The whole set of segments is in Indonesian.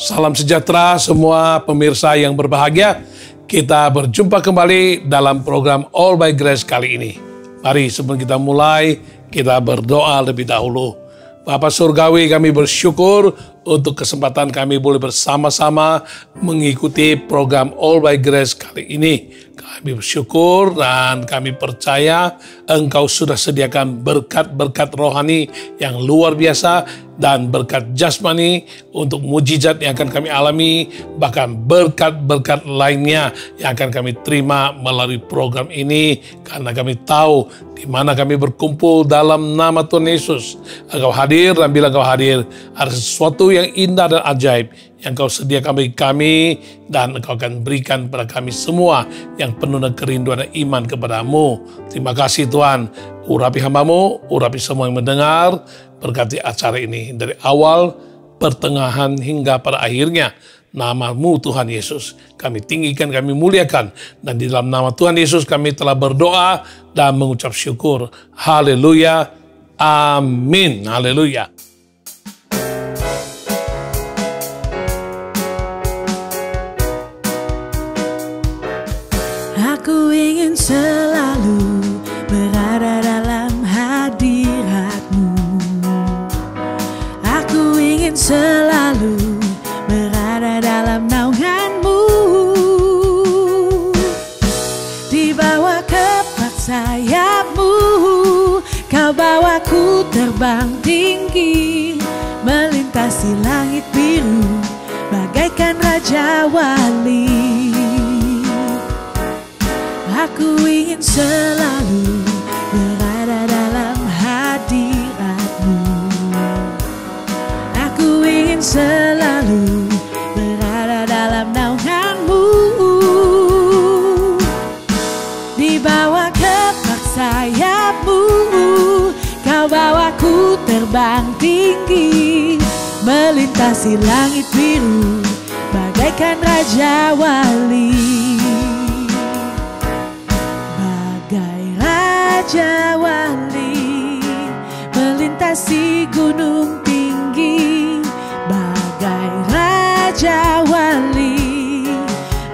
Salam sejahtera semua pemirsa yang berbahagia. Kita berjumpa kembali dalam program All by Grace kali ini. Mari sebelum kita mulai, kita berdoa lebih dahulu. Bapa Surgawi, kami bersyukur untuk kesempatan kami boleh bersama-sama mengikuti program All by Grace kali ini. Kami bersyukur dan kami percaya Engkau sudah sediakan berkat-berkat rohani yang luar biasa dan berkat jasmani untuk mujizat yang akan kami alami, bahkan berkat-berkat lainnya yang akan kami terima melalui program ini, karena kami tahu di mana kami berkumpul dalam nama Tuhan Yesus. Engkau hadir, dan bila Engkau hadir, ada sesuatu yang indah dan ajaib yang Engkau sediakan bagi kami, dan Engkau akan berikan kepada kami semua yang penuh dengan kerinduan dan iman kepadamu. Terima kasih Tuhan. Urapi hamba-Mu, urapi semua yang mendengar, berkati acara ini dari awal, pertengahan hingga pada akhirnya. Nama-Mu Tuhan Yesus kami tinggikan, kami muliakan, dan di dalam nama Tuhan Yesus kami telah berdoa dan mengucap syukur. Haleluya, amin, haleluya. Aku ingin selalu berada dalam hadirat-Mu. Aku ingin selalu berada dalam naungan-Mu. Di bawah kepak sayap-Mu, Kau bawaku terbang tinggi, melintasi langit biru bagaikan Raja Wali. Aku ingin selalu berada dalam hadirat-Mu. Aku ingin selalu berada dalam naungan-Mu. Di bawah kepak sayap-Mu, Kau bawaku terbang tinggi, melintasi langit biru bagaikan Raja Wali. Raja Wali melintasi gunung tinggi, bagai Raja Wali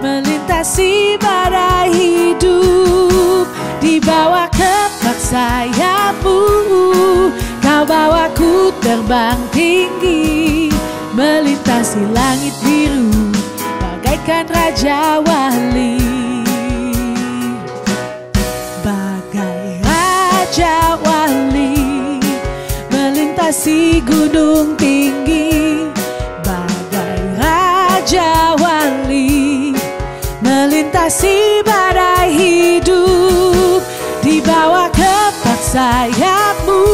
melintasi badai hidup. Di bawah kepak sayap-Mu, Kau bawaku terbang tinggi, melintasi langit biru bagaikan Raja Wali. Raja Wali melintasi gunung tinggi, bagai Raja Wali melintasi badai hidup. Di bawah kepak sayap-Mu,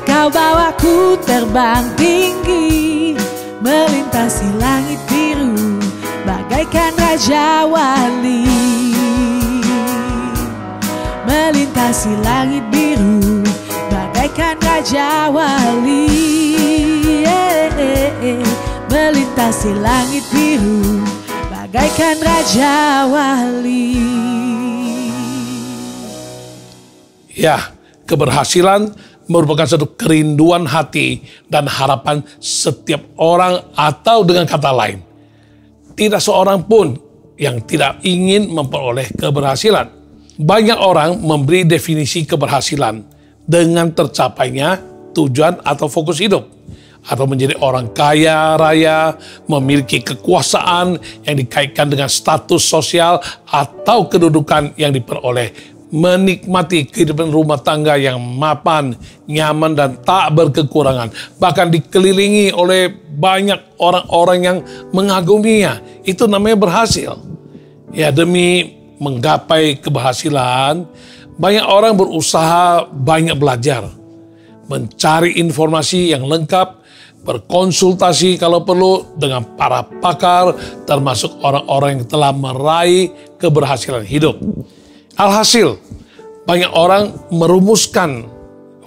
Kau bawaku terbang tinggi, melintasi langit biru bagaikan Raja Wali. Melintasi langit biru bagaikan Raja Wali. Melintasi langit biru bagaikan Raja Wali. Ya, keberhasilan merupakan satu kerinduan hati dan harapan setiap orang, atau dengan kata lain, tidak seorang pun yang tidak ingin memperoleh keberhasilan. Banyak orang memberi definisi keberhasilan dengan tercapainya tujuan atau fokus hidup, atau menjadi orang kaya raya, memiliki kekuasaan yang dikaitkan dengan status sosial atau kedudukan yang diperoleh, menikmati kehidupan rumah tangga yang mapan, nyaman, dan tak berkekurangan, bahkan dikelilingi oleh banyak orang-orang yang mengaguminya. Itu namanya berhasil. Ya, demi menggapai keberhasilan, banyak orang berusaha banyak belajar, mencari informasi yang lengkap, berkonsultasi kalau perlu dengan para pakar, termasuk orang-orang yang telah meraih keberhasilan hidup. Alhasil, banyak orang merumuskan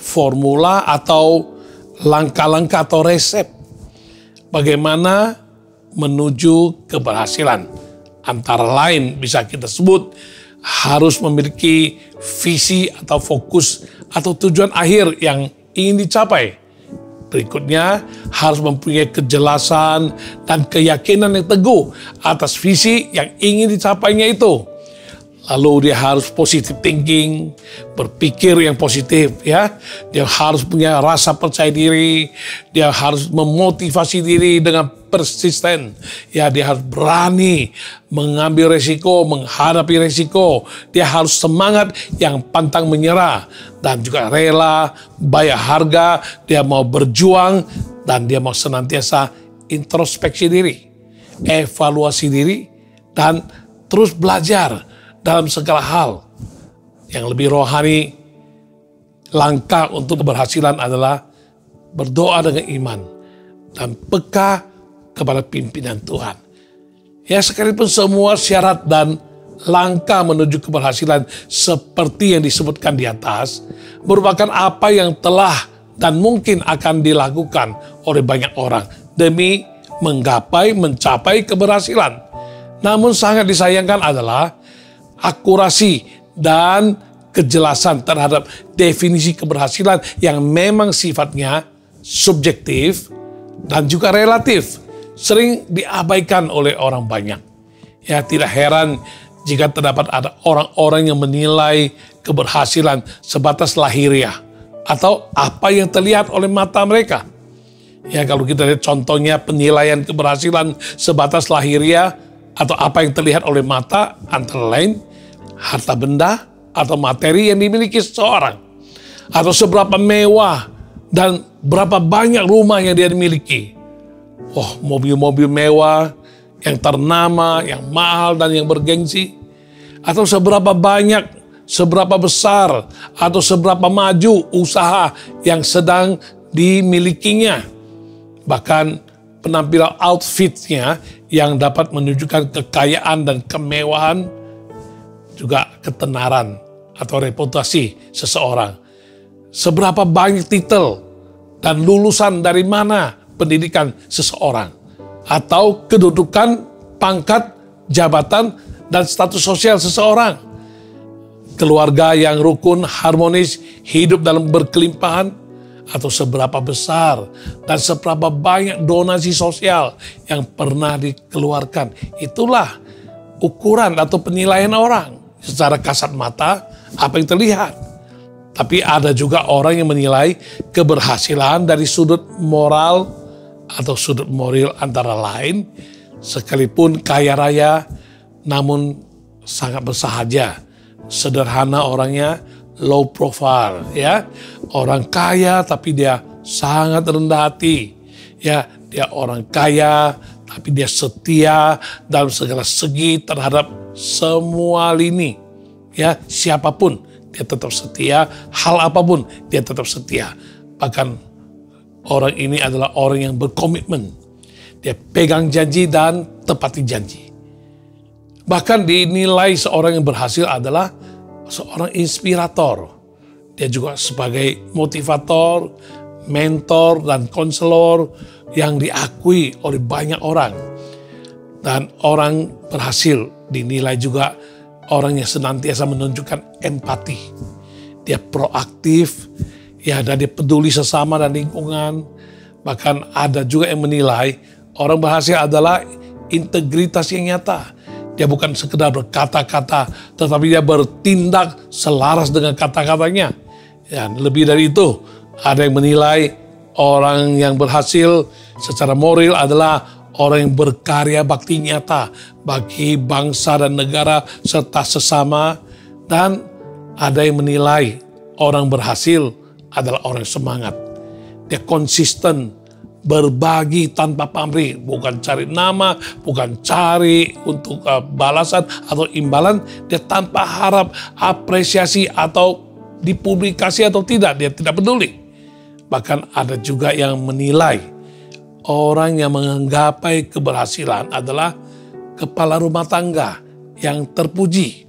formula atau langkah-langkah atau resep bagaimana menuju keberhasilan. Antara lain bisa kita sebut harus memiliki visi atau fokus atau tujuan akhir yang ingin dicapai. Berikutnya, harus mempunyai kejelasan dan keyakinan yang teguh atas visi yang ingin dicapainya itu. Lalu dia harus positive thinking, berpikir yang positif, ya. Dia harus punya rasa percaya diri, dia harus memotivasi diri dengan persisten. Ya, dia harus berani mengambil resiko, menghadapi resiko. Dia harus semangat yang pantang menyerah dan juga rela bayar harga. Dia mau berjuang dan dia mau senantiasa introspeksi diri, evaluasi diri, dan terus belajar dalam segala hal. Yang lebih rohani, langkah untuk keberhasilan adalah berdoa dengan iman dan peka kepada pimpinan Tuhan. Ya, sekalipun semua syarat dan langkah menuju keberhasilan seperti yang disebutkan di atas merupakan apa yang telah dan mungkin akan dilakukan oleh banyak orang demi mencapai keberhasilan. Namun sangat disayangkan adalah akurasi dan kejelasan terhadap definisi keberhasilan yang memang sifatnya subjektif dan juga relatif sering diabaikan oleh orang banyak. Ya, tidak heran jika terdapat ada orang-orang yang menilai keberhasilan sebatas lahiriah atau apa yang terlihat oleh mata mereka. Ya, kalau kita lihat contohnya penilaian keberhasilan sebatas lahiriah atau apa yang terlihat oleh mata, antara lain harta benda atau materi yang dimiliki seseorang, atau seberapa mewah dan berapa banyak rumah yang dia miliki. Oh, mobil-mobil mewah yang ternama, yang mahal dan yang bergengsi, atau seberapa banyak, seberapa besar, atau seberapa maju usaha yang sedang dimilikinya. Bahkan penampilan outfitnya yang dapat menunjukkan kekayaan dan kemewahan, juga ketenaran atau reputasi seseorang. Seberapa banyak titel dan lulusan dari mana pendidikan seseorang, atau kedudukan, pangkat, jabatan, dan status sosial seseorang. Keluarga yang rukun, harmonis, hidup dalam berkelimpahan, atau seberapa besar dan seberapa banyak donasi sosial yang pernah dikeluarkan. Itulah ukuran atau penilaian orang. Secara kasat mata, apa yang terlihat. Tapi ada juga orang yang menilai keberhasilan dari sudut moral atau sudut moral antara lain, sekalipun kaya raya, namun sangat bersahaja, sederhana orangnya, low profile, ya. Orang kaya tapi dia sangat rendah hati, ya. Dia orang kaya tapi dia setia dalam segala segi terhadap semua lini. Ya, siapapun dia tetap setia, hal apapun dia tetap setia. Bahkan orang ini adalah orang yang berkomitmen. Dia pegang janji dan tepati janji. Bahkan dinilai seorang yang berhasil adalah seorang inspirator. Dia juga sebagai motivator, mentor, dan konselor yang diakui oleh banyak orang. Dan orang berhasil dinilai juga orang yang senantiasa menunjukkan empati. Dia proaktif, ya, dan dia peduli sesama dan lingkungan. Bahkan ada juga yang menilai orang berhasil adalah integritas yang nyata. Dia bukan sekedar berkata-kata, tetapi dia bertindak selaras dengan kata-katanya. Ya, lebih dari itu, ada yang menilai orang yang berhasil secara moral adalah orang yang berkarya bakti nyata bagi bangsa dan negara serta sesama. Dan ada yang menilai orang berhasil adalah orang yang semangat. Dia konsisten, berbagi tanpa pamrih, bukan cari nama, bukan cari untuk balasan atau imbalan. Dia tanpa harap apresiasi atau dipublikasi atau tidak, dia tidak peduli. Bahkan ada juga yang menilai orang yang menggapai keberhasilan adalah kepala rumah tangga yang terpuji.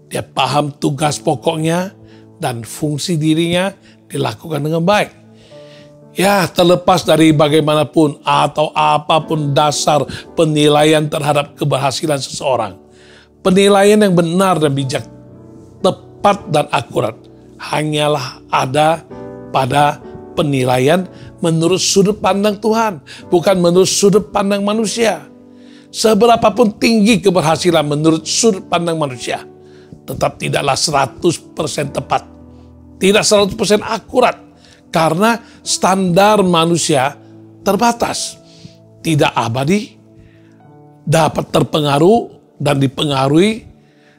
Dia paham tugas pokoknya dan fungsi dirinya dilakukan dengan baik. Ya, terlepas dari bagaimanapun atau apapun dasar penilaian terhadap keberhasilan seseorang, penilaian yang benar dan bijak, tepat dan akurat hanyalah ada pada penilaian menurut sudut pandang Tuhan, bukan menurut sudut pandang manusia. Seberapapun tinggi keberhasilan menurut sudut pandang manusia, tetap tidaklah 100% tepat. Tidak 100% akurat, karena standar manusia terbatas, tidak abadi, dapat terpengaruh dan dipengaruhi.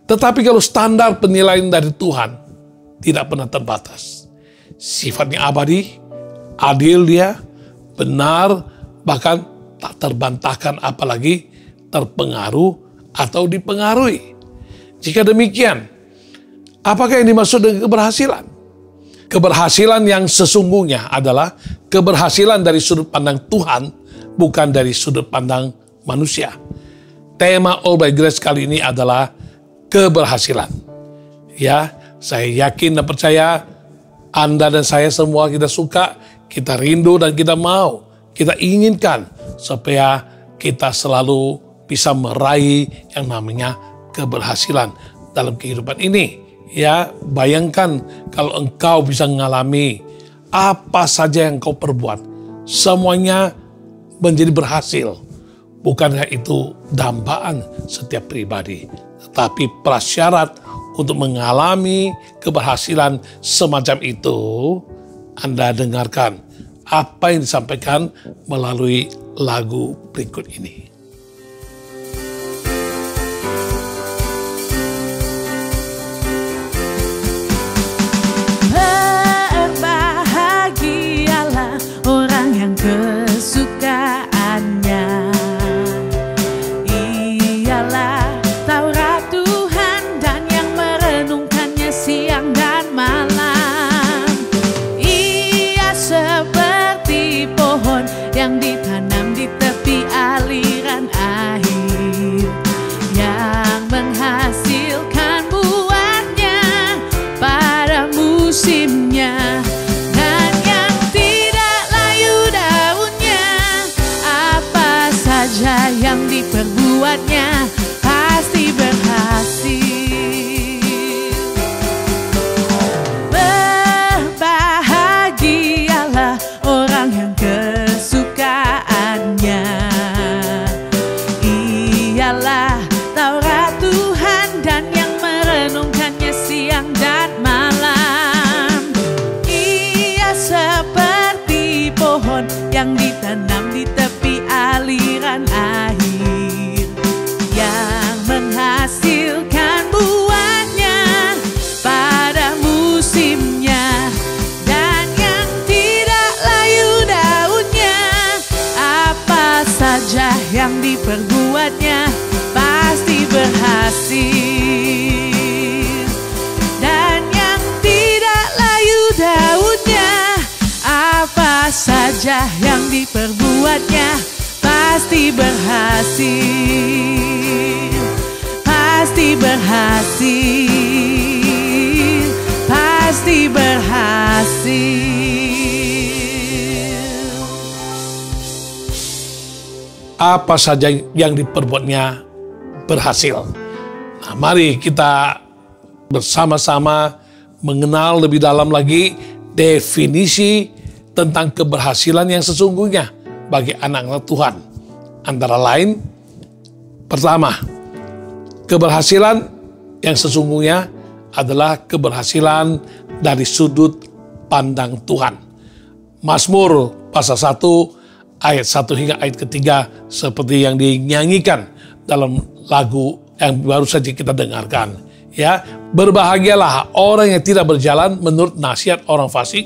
Tetapi kalau standar penilaian dari Tuhan tidak pernah terbatas. Sifatnya abadi, adil dia, benar, bahkan tak terbantahkan, apalagi terpengaruh atau dipengaruhi. Jika demikian, apakah yang dimaksud dengan keberhasilan? Keberhasilan yang sesungguhnya adalah keberhasilan dari sudut pandang Tuhan, bukan dari sudut pandang manusia. Tema All by Grace kali ini adalah keberhasilan. Ya, saya yakin dan percaya Anda dan saya semua kita suka, kita rindu dan kita mau, kita inginkan supaya kita selalu bisa meraih yang namanya keberhasilan dalam kehidupan ini. Ya, bayangkan kalau engkau bisa mengalami apa saja yang kau perbuat, semuanya menjadi berhasil. Bukankah itu dambaan setiap pribadi? Tetapi prasyarat untuk mengalami keberhasilan semacam itu, Anda dengarkan apa yang disampaikan melalui lagu berikut ini. Berbahagialah orang yang kesukaannya ialah Taurat Tuhan dan yang merenungkannya siang dan malam. Ia seperti pohon yang ditanam di tepi aliran air, yang menghasilkan buahnya pada musimnya, dan yang tidak layu daunnya. Apa saja yang diperbuatnya pasti berhasil. Berbahagialah orang yang kesukaannya ialah Taurat Tuhan dan yang merenungkannya siang dan malam. Ia seperti pohon yang ditanam di tepi aliran air, yang menghasilkan buahnya pada musimnya, dan yang tidak layu daunnya. Apa saja yang diperbuatnya pasti berhasil, dan yang tidak layu daunnya. Apa saja yang diperbuatnya pasti berhasil, pasti berhasil, pasti berhasil. Apa saja yang diperbuatnya berhasil. Nah, mari kita bersama-sama mengenal lebih dalam lagi definisi tentang keberhasilan yang sesungguhnya bagi anak-anak Tuhan. Antara lain, pertama, keberhasilan yang sesungguhnya adalah keberhasilan dari sudut pandang Tuhan. Mazmur pasal 1 ayat 1 hingga ayat ketiga seperti yang dinyanyikan dalam lagu yang baru saja kita dengarkan. Ya, berbahagialah orang yang tidak berjalan menurut nasihat orang fasik,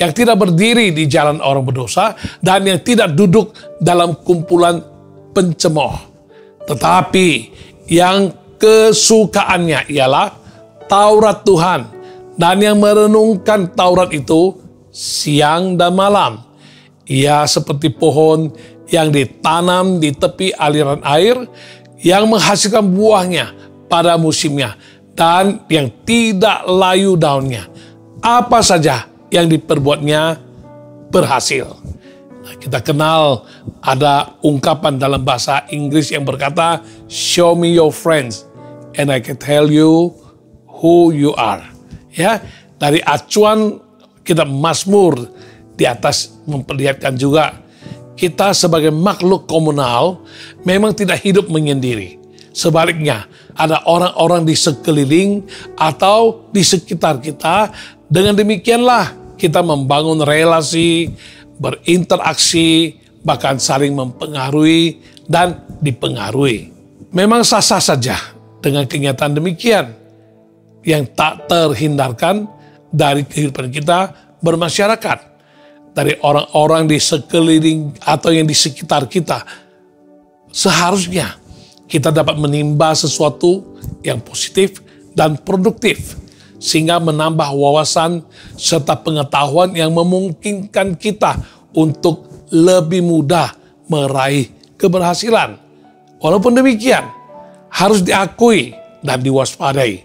yang tidak berdiri di jalan orang berdosa, dan yang tidak duduk dalam kumpulan pencemooh. Tetapi yang kesukaannya ialah Taurat Tuhan, dan yang merenungkan Taurat itu siang dan malam. Ia seperti pohon yang ditanam di tepi aliran air, yang menghasilkan buahnya pada musimnya, dan yang tidak layu daunnya. Apa saja yang diperbuatnya berhasil. Nah, kita kenal ada ungkapan dalam bahasa Inggris yang berkata, "Show me your friends and I can tell you who you are." Ya, dari acuan kitab Mazmur di atas memperlihatkan juga kita sebagai makhluk komunal memang tidak hidup menyendiri. Sebaliknya, ada orang-orang di sekeliling atau di sekitar kita. Dengan demikianlah kita membangun relasi, berinteraksi, bahkan saling mempengaruhi dan dipengaruhi. Memang sah-sah saja dengan kenyataan demikian yang tak terhindarkan dari kehidupan kita bermasyarakat. Dari orang-orang di sekeliling atau yang di sekitar kita. Seharusnya kita dapat menimba sesuatu yang positif dan produktif, sehingga menambah wawasan serta pengetahuan yang memungkinkan kita untuk lebih mudah meraih keberhasilan. Walaupun demikian, harus diakui dan diwaspadai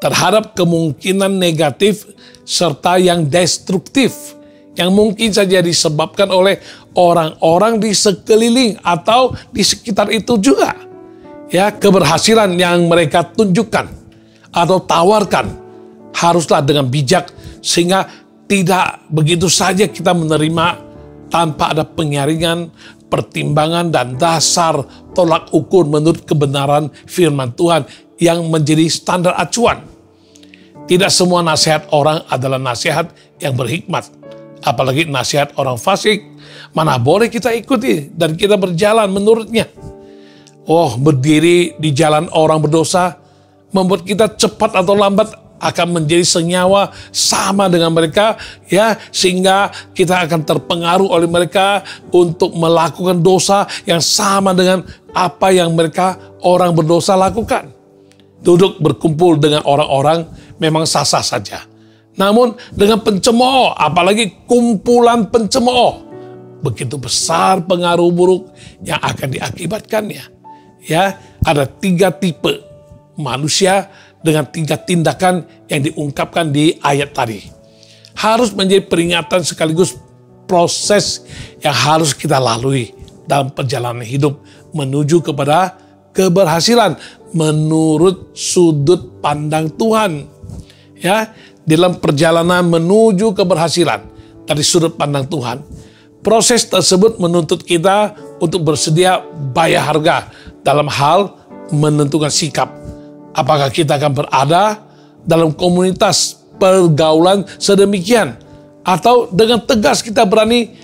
terhadap kemungkinan negatif serta yang destruktif yang mungkin saja disebabkan oleh orang-orang di sekeliling atau di sekitar itu juga. Ya, keberhasilan yang mereka tunjukkan atau tawarkan haruslah dengan bijak, sehingga tidak begitu saja kita menerima tanpa ada penyaringan, pertimbangan, dan dasar tolak ukur menurut kebenaran firman Tuhan yang menjadi standar acuan. Tidak semua nasihat orang adalah nasihat yang berhikmat. Apalagi nasihat orang fasik, mana boleh kita ikuti dan kita berjalan menurutnya. Oh, berdiri di jalan orang berdosa membuat kita cepat atau lambat akan menjadi senyawa sama dengan mereka, ya, sehingga kita akan terpengaruh oleh mereka untuk melakukan dosa yang sama dengan apa yang mereka orang berdosa lakukan. Duduk berkumpul dengan orang-orang memang sah-sah saja. Namun dengan pencemooh, apalagi kumpulan pencemooh, begitu besar pengaruh buruk yang akan diakibatkannya. Ya, ada 3 tipe manusia dengan 3 tindakan yang diungkapkan di ayat tadi. Harus menjadi peringatan sekaligus proses yang harus kita lalui dalam perjalanan hidup menuju kepada keberhasilan menurut sudut pandang Tuhan. Ya, dalam perjalanan menuju keberhasilan dari sudut pandang Tuhan, proses tersebut menuntut kita untuk bersedia bayar harga dalam hal menentukan sikap. Apakah kita akan berada dalam komunitas pergaulan sedemikian, atau dengan tegas kita berani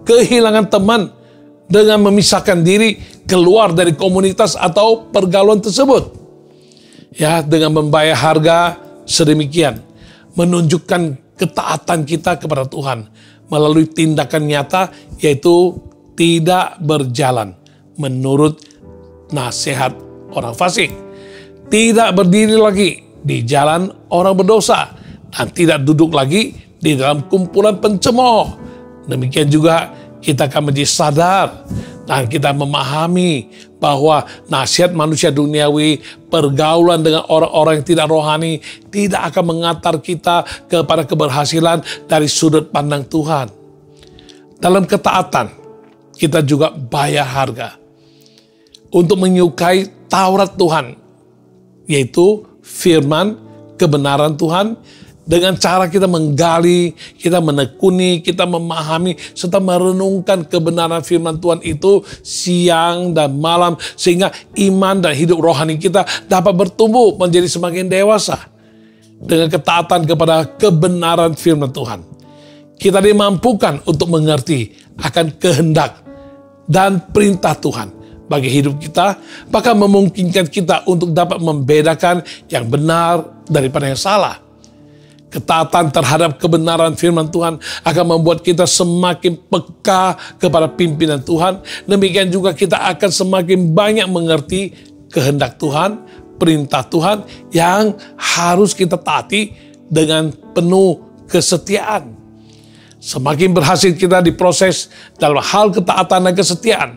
kehilangan teman dengan memisahkan diri keluar dari komunitas atau pergaulan tersebut. Ya, dengan membayar harga sedemikian, menunjukkan ketaatan kita kepada Tuhan melalui tindakan nyata, yaitu tidak berjalan menurut nasihat orang fasik, tidak berdiri lagi di jalan orang berdosa, dan tidak duduk lagi di dalam kumpulan pencemooh. Demikian juga kita akan menjadi sadar dan kita memahami bahwa nasihat manusia duniawi, pergaulan dengan orang-orang yang tidak rohani, tidak akan mengantar kita kepada keberhasilan dari sudut pandang Tuhan. Dalam ketaatan, kita juga bayar harga untuk menyukai Taurat Tuhan, yaitu firman kebenaran Tuhan, dengan cara kita menggali, kita menekuni, kita memahami, serta merenungkan kebenaran firman Tuhan itu siang dan malam, sehingga iman dan hidup rohani kita dapat bertumbuh menjadi semakin dewasa. Dengan ketaatan kepada kebenaran firman Tuhan, kita dimampukan untuk mengerti akan kehendak dan perintah Tuhan bagi hidup kita, bahkan memungkinkan kita untuk dapat membedakan yang benar daripada yang salah. Ketaatan terhadap kebenaran firman Tuhan akan membuat kita semakin peka kepada pimpinan Tuhan. Demikian juga kita akan semakin banyak mengerti kehendak Tuhan, perintah Tuhan yang harus kita taati dengan penuh kesetiaan. Semakin berhasil kita diproses dalam hal ketaatan dan kesetiaan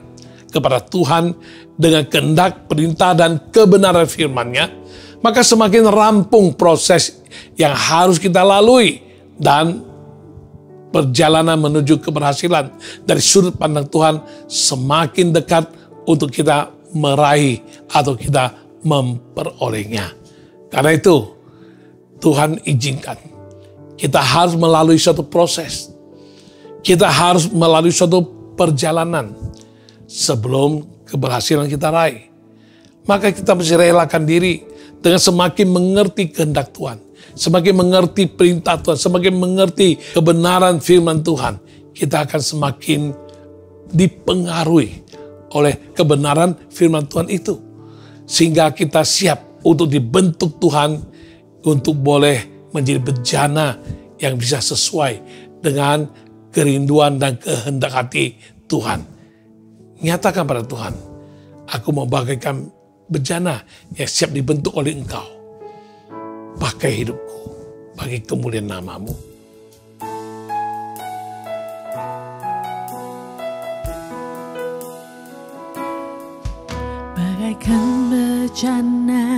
kepada Tuhan dengan kehendak, perintah, dan kebenaran firman-Nya, maka semakin rampung proses yang harus kita lalui dan perjalanan menuju keberhasilan dari sudut pandang Tuhan semakin dekat untuk kita meraih atau kita memperolehnya. Karena itu, Tuhan izinkan kita harus melalui suatu proses. Kita harus melalui suatu perjalanan sebelum keberhasilan kita raih. Maka kita mesti relakan diri dengan semakin mengerti kehendak Tuhan, semakin mengerti perintah Tuhan, semakin mengerti kebenaran firman Tuhan, kita akan semakin dipengaruhi oleh kebenaran firman Tuhan itu. Sehingga kita siap untuk dibentuk Tuhan, untuk boleh menjadi bejana yang bisa sesuai dengan kerinduan dan kehendak hati Tuhan. Nyatakan pada Tuhan, aku mau bagaikan bejana yang siap dibentuk oleh Engkau. Pakai hidupku bagi kemuliaan nama-Mu. Bagaikan bejana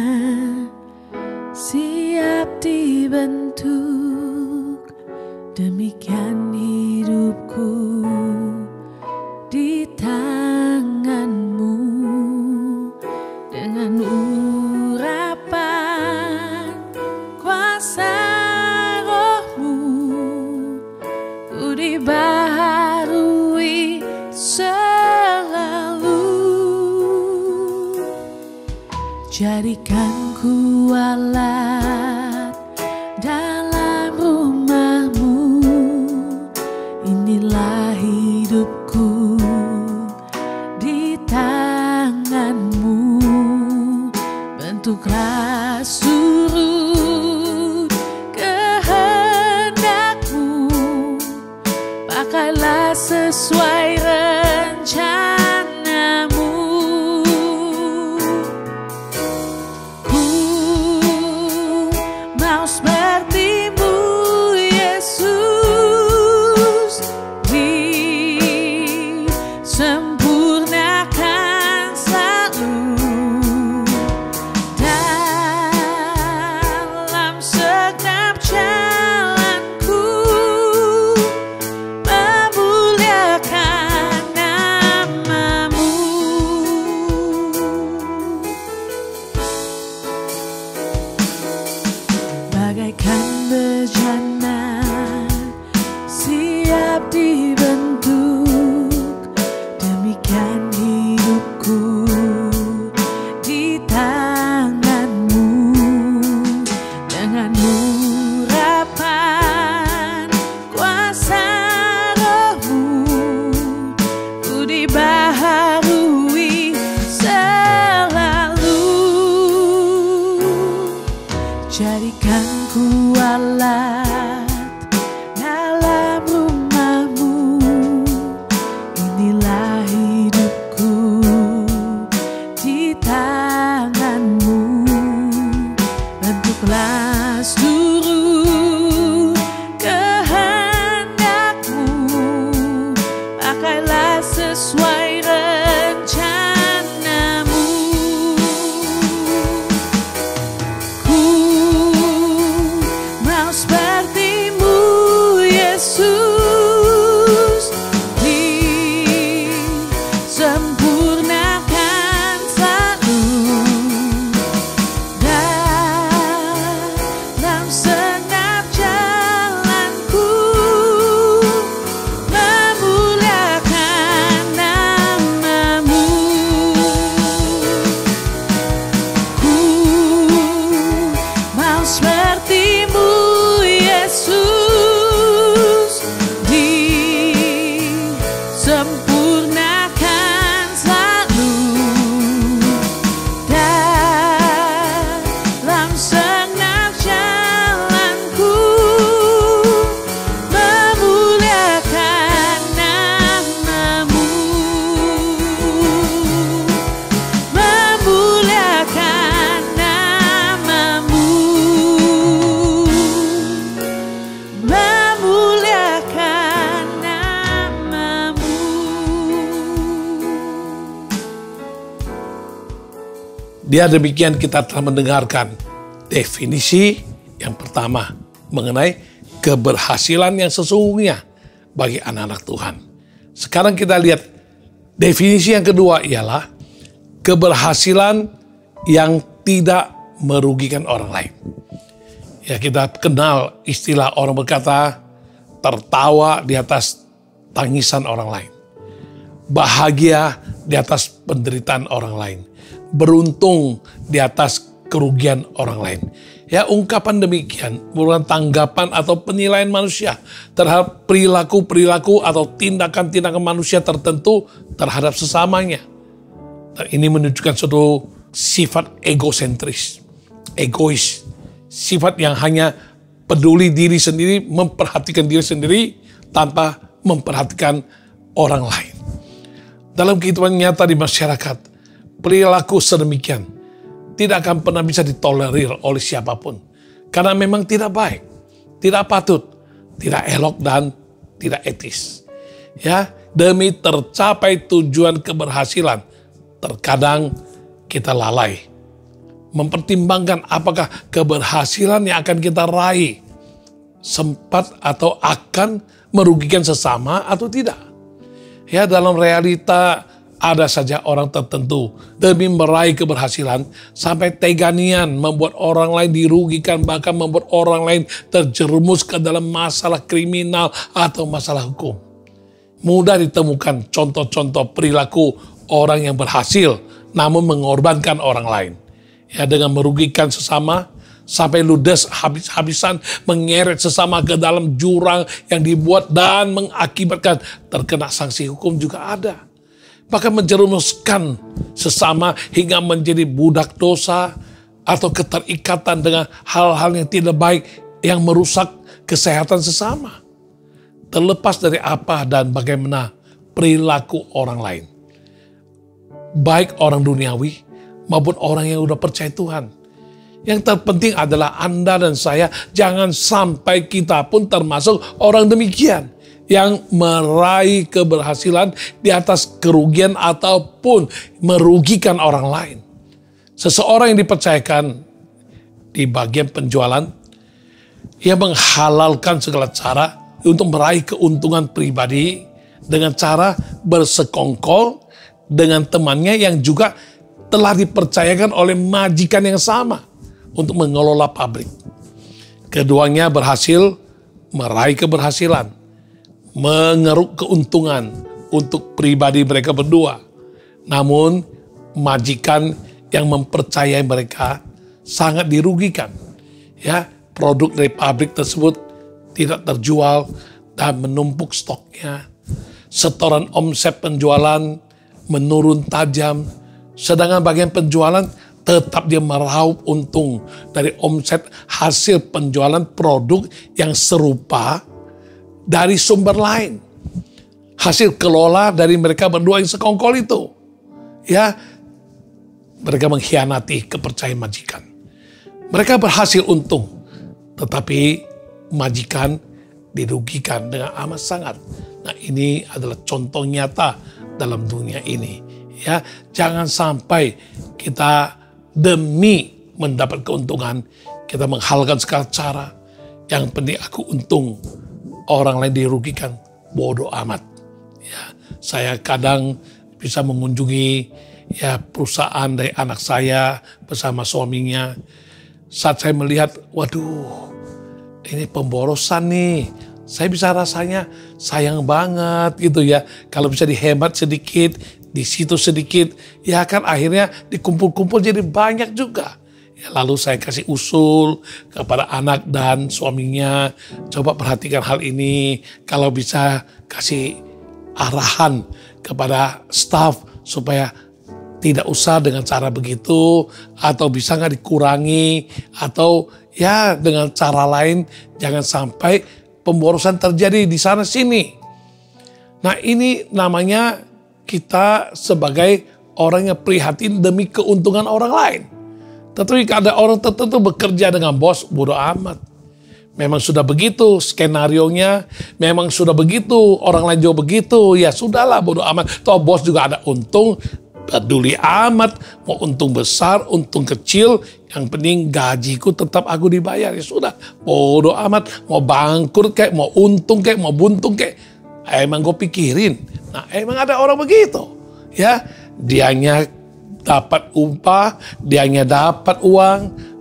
siap dibentuk, demikian hidupku di tangan-Mu. Dengan urapan kuasa Roh-Mu, ku dibaharui selalu. Jadikan ku alat dalam rumah-Mu, inilah hidupku di tangan-Mu. Bentuklah surut kehendak-Mu, pakailah sesuai rencana-Mu. Ku mau seperti-Mu, Yesus, disempurnakan selalu dalam segenap jalanku, memuliakan nama-Mu. Bagaikan bejana siap dibentuk, demikian hidupku di tangan-Mu. Dengan urapan kuasa Roh-Mu, ku dibaharui selalu. Jadikan ku alat dalam rumah-Mu, inilah hidupku di tangan-Mu. Bentuklah seluruh kehendak-Mu, pakailah sesuai rencana-Mu. Ku mau seperti-Mu, Yesus, disempurnakan selalu dalam segenap jalanku, memuliakan nama-Mu. Ku mau seperti-Mu, Yesus, disempurnakan selalu dalam segenap jalanku, memuliakan nama-Mu. Memuliakan nama-Mu. Memuliakan nama-Mu. Dia demikian kita telah mendengarkan definisi yang pertama mengenai keberhasilan yang sesungguhnya bagi anak-anak Tuhan. Sekarang kita lihat definisi yang kedua, ialah keberhasilan yang tidak merugikan orang lain. Ya, kita kenal istilah orang berkata tertawa di atas tangisan orang lain. Bahagia di atas penderitaan orang lain. Beruntung di atas kerugian orang lain. Ya, ungkapan demikian merupakan tanggapan atau penilaian manusia terhadap perilaku-perilaku atau tindakan-tindakan manusia tertentu terhadap sesamanya. Dan ini menunjukkan suatu sifat egosentris, egois, sifat yang hanya peduli diri sendiri, memperhatikan diri sendiri tanpa memperhatikan orang lain. Dalam kehidupan nyata di masyarakat, perilaku sedemikian tidak akan pernah bisa ditolerir oleh siapapun. Karena memang tidak baik, tidak patut, tidak elok, dan tidak etis. Ya, demi tercapai tujuan keberhasilan, terkadang kita lalai mempertimbangkan apakah keberhasilan yang akan kita raih sempat atau akan merugikan sesama atau tidak. Ya, dalam realita ada saja orang tertentu demi meraih keberhasilan sampai teganian membuat orang lain dirugikan, bahkan membuat orang lain terjerumus ke dalam masalah kriminal atau masalah hukum. Mudah ditemukan contoh-contoh perilaku orang yang berhasil namun mengorbankan orang lain. Ya, dengan merugikan sesama sampai ludes habis-habisan mengeret sesama ke dalam jurang yang dibuat dan mengakibatkan terkena sanksi hukum juga ada. Bahkan menjerumuskan sesama hingga menjadi budak dosa atau keterikatan dengan hal-hal yang tidak baik yang merusak kesehatan sesama. Terlepas dari apa dan bagaimana perilaku orang lain. Baik orang duniawi maupun orang yang udah percaya Tuhan. Yang terpenting adalah Anda dan saya jangan sampai kita pun termasuk orang demikian yang meraih keberhasilan di atas kerugian ataupun merugikan orang lain. Seseorang yang dipercayakan di bagian penjualan, ia menghalalkan segala cara untuk meraih keuntungan pribadi dengan cara bersekongkol dengan temannya yang juga telah dipercayakan oleh majikan yang sama untuk mengelola pabrik. Keduanya berhasil meraih keberhasilan, mengeruk keuntungan untuk pribadi mereka berdua. Namun majikan yang mempercayai mereka sangat dirugikan. Ya, produk dari pabrik tersebut tidak terjual dan menumpuk stoknya. Setoran omset penjualan menurun tajam, sedangkan bagian penjualan tetap dia meraup untung dari omset hasil penjualan produk yang serupa dari sumber lain. Hasil kelola dari mereka berdua yang sekongkol itu. Ya, mereka mengkhianati kepercayaan majikan. Mereka berhasil untung, tetapi majikan dirugikan dengan amat sangat. Nah, ini adalah contoh nyata dalam dunia ini. Ya, jangan sampai kita demi mendapat keuntungan, kita menghalalkan segala cara. Yang penting aku untung, orang lain dirugikan, bodoh amat. Ya, saya kadang bisa mengunjungi perusahaan dari anak saya bersama suaminya. Saat saya melihat, waduh, ini pemborosan nih. Saya bisa rasanya sayang banget gitu ya. Kalau bisa dihemat sedikit, di situ sedikit, ya kan akhirnya dikumpul-kumpul jadi banyak juga. Ya, lalu saya kasih usul kepada anak dan suaminya, coba perhatikan hal ini. Kalau bisa kasih arahan kepada staf supaya tidak usah dengan cara begitu, atau bisa nggak dikurangi, atau ya dengan cara lain, jangan sampai pemborosan terjadi di sana sini. Nah, ini namanya kita sebagai orang yang prihatin demi keuntungan orang lain. Tetapi ada orang tertentu bekerja dengan bos, bodoh amat. Memang sudah begitu skenarionya, memang sudah begitu, orang lain juga begitu, ya sudahlah bodoh amat. Toh bos juga ada untung, peduli amat, mau untung besar, untung kecil, yang penting gajiku tetap aku dibayar, ya sudah, bodoh amat, mau bangkrut kayak, mau untung kayak, mau buntung kayak, emang gue pikirin. Nah, emang ada orang begitu, ya, dianya dapat upah, dianya dapat uang,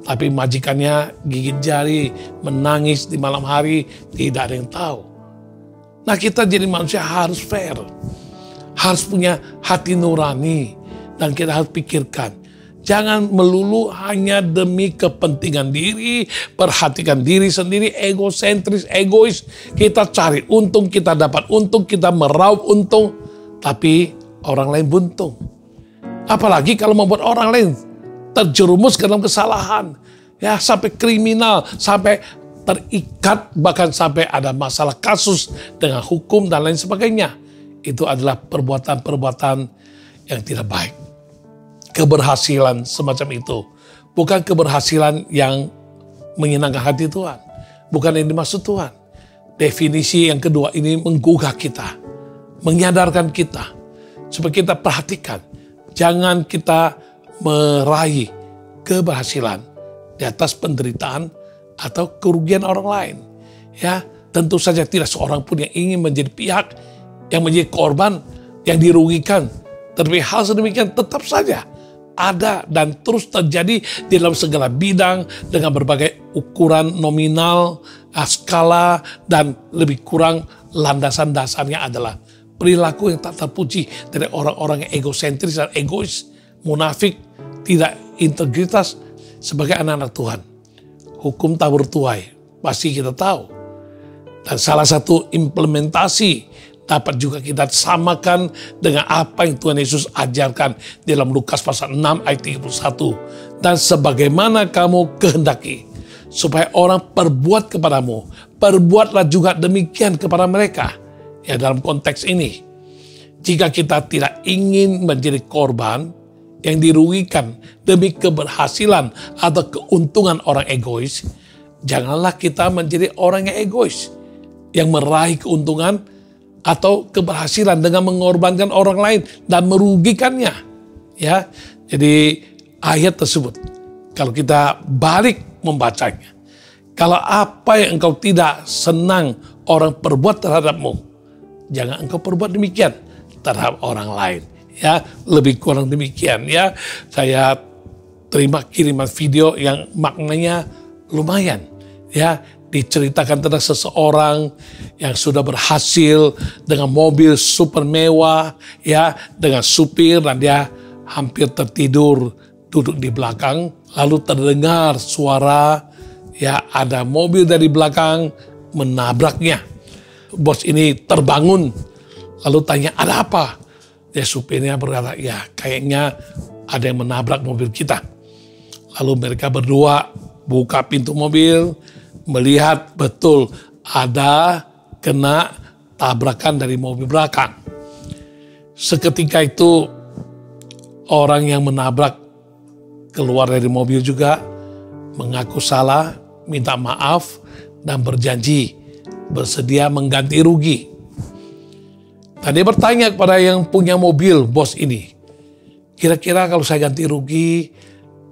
tapi majikannya gigit jari, menangis di malam hari, tidak ada yang tahu. Nah, kita jadi manusia harus fair. Harus punya hati nurani. Dan kita harus pikirkan. Jangan melulu hanya demi kepentingan diri, perhatikan diri sendiri, egosentris, egois. Kita cari untung, kita dapat untung, kita meraup untung. Tapi orang lain buntung. Apalagi kalau membuat orang lain terjerumus ke dalam kesalahan. Ya, sampai kriminal, sampai terikat, bahkan sampai ada masalah kasus dengan hukum dan lain sebagainya. Itu adalah perbuatan-perbuatan yang tidak baik. Keberhasilan semacam itu bukan keberhasilan yang menyenangkan hati Tuhan. Bukan yang dimaksud Tuhan. Definisi yang kedua ini menggugah kita, menyadarkan kita supaya kita perhatikan. Jangan kita meraih keberhasilan di atas penderitaan atau kerugian orang lain. Ya, tentu saja tidak seorang pun yang ingin menjadi pihak yang menjadi korban, yang dirugikan. Tetapi hal sedemikian tetap saja ada dan terus terjadi di dalam segala bidang dengan berbagai ukuran nominal, skala, dan lebih kurang landasan dasarnya adalah perilaku yang tak terpuji dari orang-orang yang egosentris dan egois, munafik, tidak integritas sebagai anak-anak Tuhan. Hukum tak bertuai, pasti kita tahu. Dan salah satu implementasi dapat juga kita samakan dengan apa yang Tuhan Yesus ajarkan di dalam Lukas pasal 6 ayat 31. Dan sebagaimana kamu kehendaki supaya orang perbuat kepadamu, perbuatlah juga demikian kepada mereka. Ya, dalam konteks ini, jika kita tidak ingin menjadi korban yang dirugikan demi keberhasilan atau keuntungan orang egois, janganlah kita menjadi orang yang egois, yang meraih keuntungan atau keberhasilan dengan mengorbankan orang lain dan merugikannya. Ya, jadi ayat tersebut kalau kita balik membacanya, kalau apa yang engkau tidak senang orang perbuat terhadapmu, jangan engkau perbuat demikian terhadap orang lain. Ya, lebih kurang demikian. Ya, saya terima kiriman video yang maknanya lumayan. Ya, diceritakan tentang seseorang yang sudah berhasil dengan mobil super mewah, ya, dengan supir, dan dia hampir tertidur duduk di belakang. Lalu terdengar suara, ya, ada mobil dari belakang menabraknya. Bos ini terbangun, lalu tanya, ada apa? Ya, supirnya berkata, ya, kayaknya ada yang menabrak mobil kita. Lalu mereka berdua buka pintu mobil, melihat betul ada kena tabrakan dari mobil belakang. Seketika itu orang yang menabrak keluar dari mobil juga, mengaku salah, minta maaf, dan berjanji bersedia mengganti rugi. Tadi bertanya kepada yang punya mobil, bos ini, kira-kira kalau saya ganti rugi,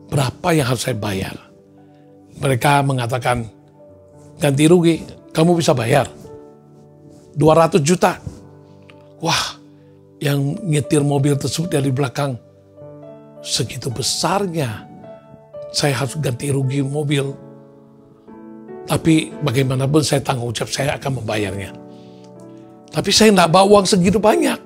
berapa yang harus saya bayar? Mereka mengatakan, ganti rugi, kamu bisa bayar 200 juta. Wah, yang nyetir mobil tersebut dari belakang, segitu besarnya saya harus ganti rugi mobil. Tapi bagaimanapun saya tanggung jawab, saya akan membayarnya. Tapi saya tidak bawa uang segitu banyak.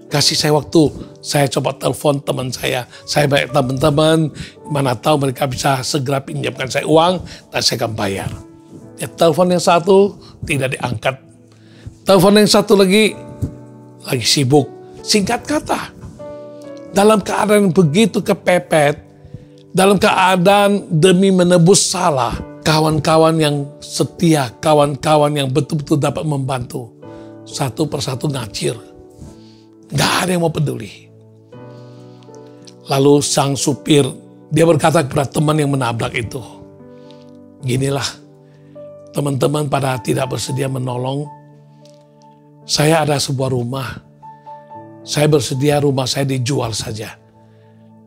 Kasih saya waktu, saya coba telepon teman saya banyak teman-teman, mana tahu mereka bisa segera pinjamkan saya uang, dan saya akan bayar. Ya, telepon yang satu tidak diangkat. Telepon yang satu lagi sibuk. Singkat kata, dalam keadaan begitu kepepet, dalam keadaan demi menebus salah, kawan-kawan yang setia, kawan-kawan yang betul-betul dapat membantu, satu persatu ngacir. Gak ada yang mau peduli. Lalu sang supir, dia berkata kepada teman yang menabrak itu, ginilah, teman-teman pada tidak bersedia menolong. Saya ada sebuah rumah. Saya bersedia rumah saya dijual saja.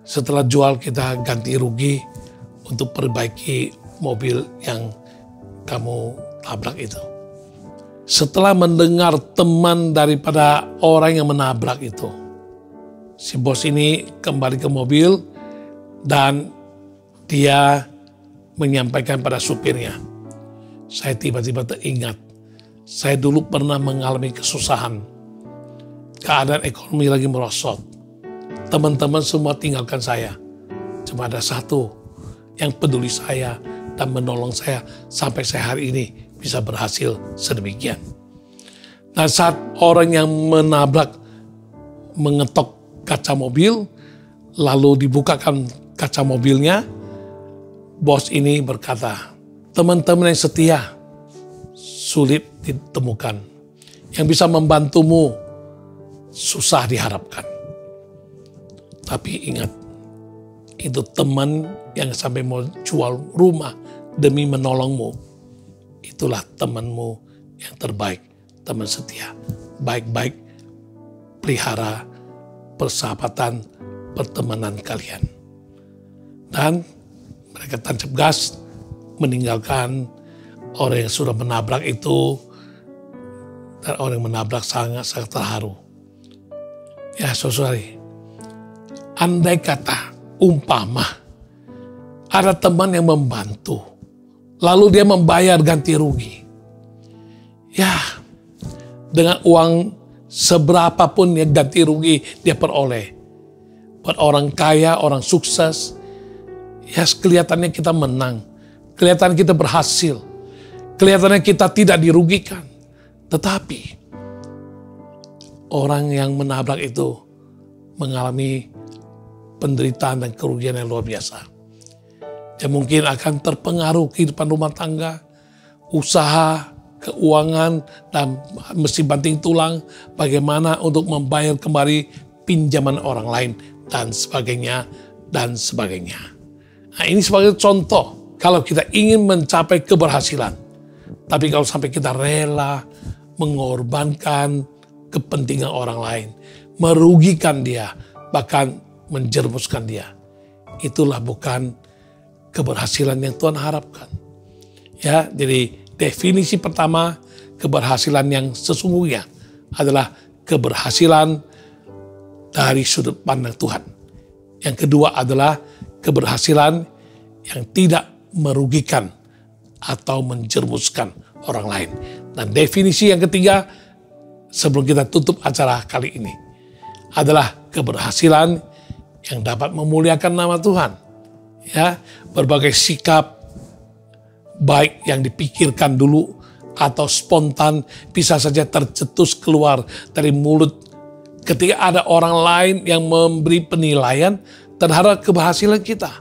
Setelah jual kita ganti rugi untuk perbaiki mobil yang kamu tabrak itu. Setelah mendengar teman daripada orang yang menabrak itu, si bos ini kembali ke mobil dan dia menyampaikan pada supirnya, saya tiba-tiba teringat Saya dulu pernah mengalami kesusahan. Keadaan ekonomi lagi merosot. Teman-teman semua tinggalkan saya. Cuma ada satu yang peduli saya dan menolong saya sampai saya hari ini bisa berhasil sedemikian. Nah, saat orang yang mengetok kaca mobil, lalu dibukakan kaca mobilnya, bos ini berkata, teman-teman yang setia sulit ditemukan. Yang bisa membantumu susah diharapkan. Tapi ingat, itu teman yang sampai mau jual rumah demi menolongmu. Itulah temanmu yang terbaik, teman setia. Baik-baik pelihara persahabatan, pertemanan kalian. Dan mereka tancap gas meninggalkan orang yang sudah menabrak itu, dan orang yang menabrak sangat-sangat terharu. Ya saudari, andai kata umpama ada teman yang membantu, lalu dia membayar ganti rugi. Ya, dengan uang seberapapun ya ganti rugi dia peroleh. Buat orang kaya, orang sukses, ya kelihatannya kita menang. Kelihatan kita berhasil. Kelihatannya kita tidak dirugikan. Tetapi orang yang menabrak itu mengalami penderitaan dan kerugian yang luar biasa. Dia mungkin akan terpengaruh kehidupan rumah tangga, usaha, keuangan, dan mesti banting tulang bagaimana untuk membayar kembali pinjaman orang lain dan sebagainya dan sebagainya. Nah, ini sebagai contoh kalau kita ingin mencapai keberhasilan. Tapi kalau sampai kita rela mengorbankan kepentingan orang lain, merugikan dia, bahkan menjerumuskan dia, itulah bukan keberhasilan yang Tuhan harapkan. Ya, jadi definisi pertama keberhasilan yang sesungguhnya adalah keberhasilan dari sudut pandang Tuhan. Yang kedua adalah keberhasilan yang tidak merugikan atau menjerumuskan orang lain. Dan definisi yang ketiga sebelum kita tutup acara kali ini adalah keberhasilan yang dapat memuliakan nama Tuhan. Ya, berbagai sikap baik yang dipikirkan dulu atau spontan bisa saja tercetus keluar dari mulut ketika ada orang lain yang memberi penilaian terhadap keberhasilan kita.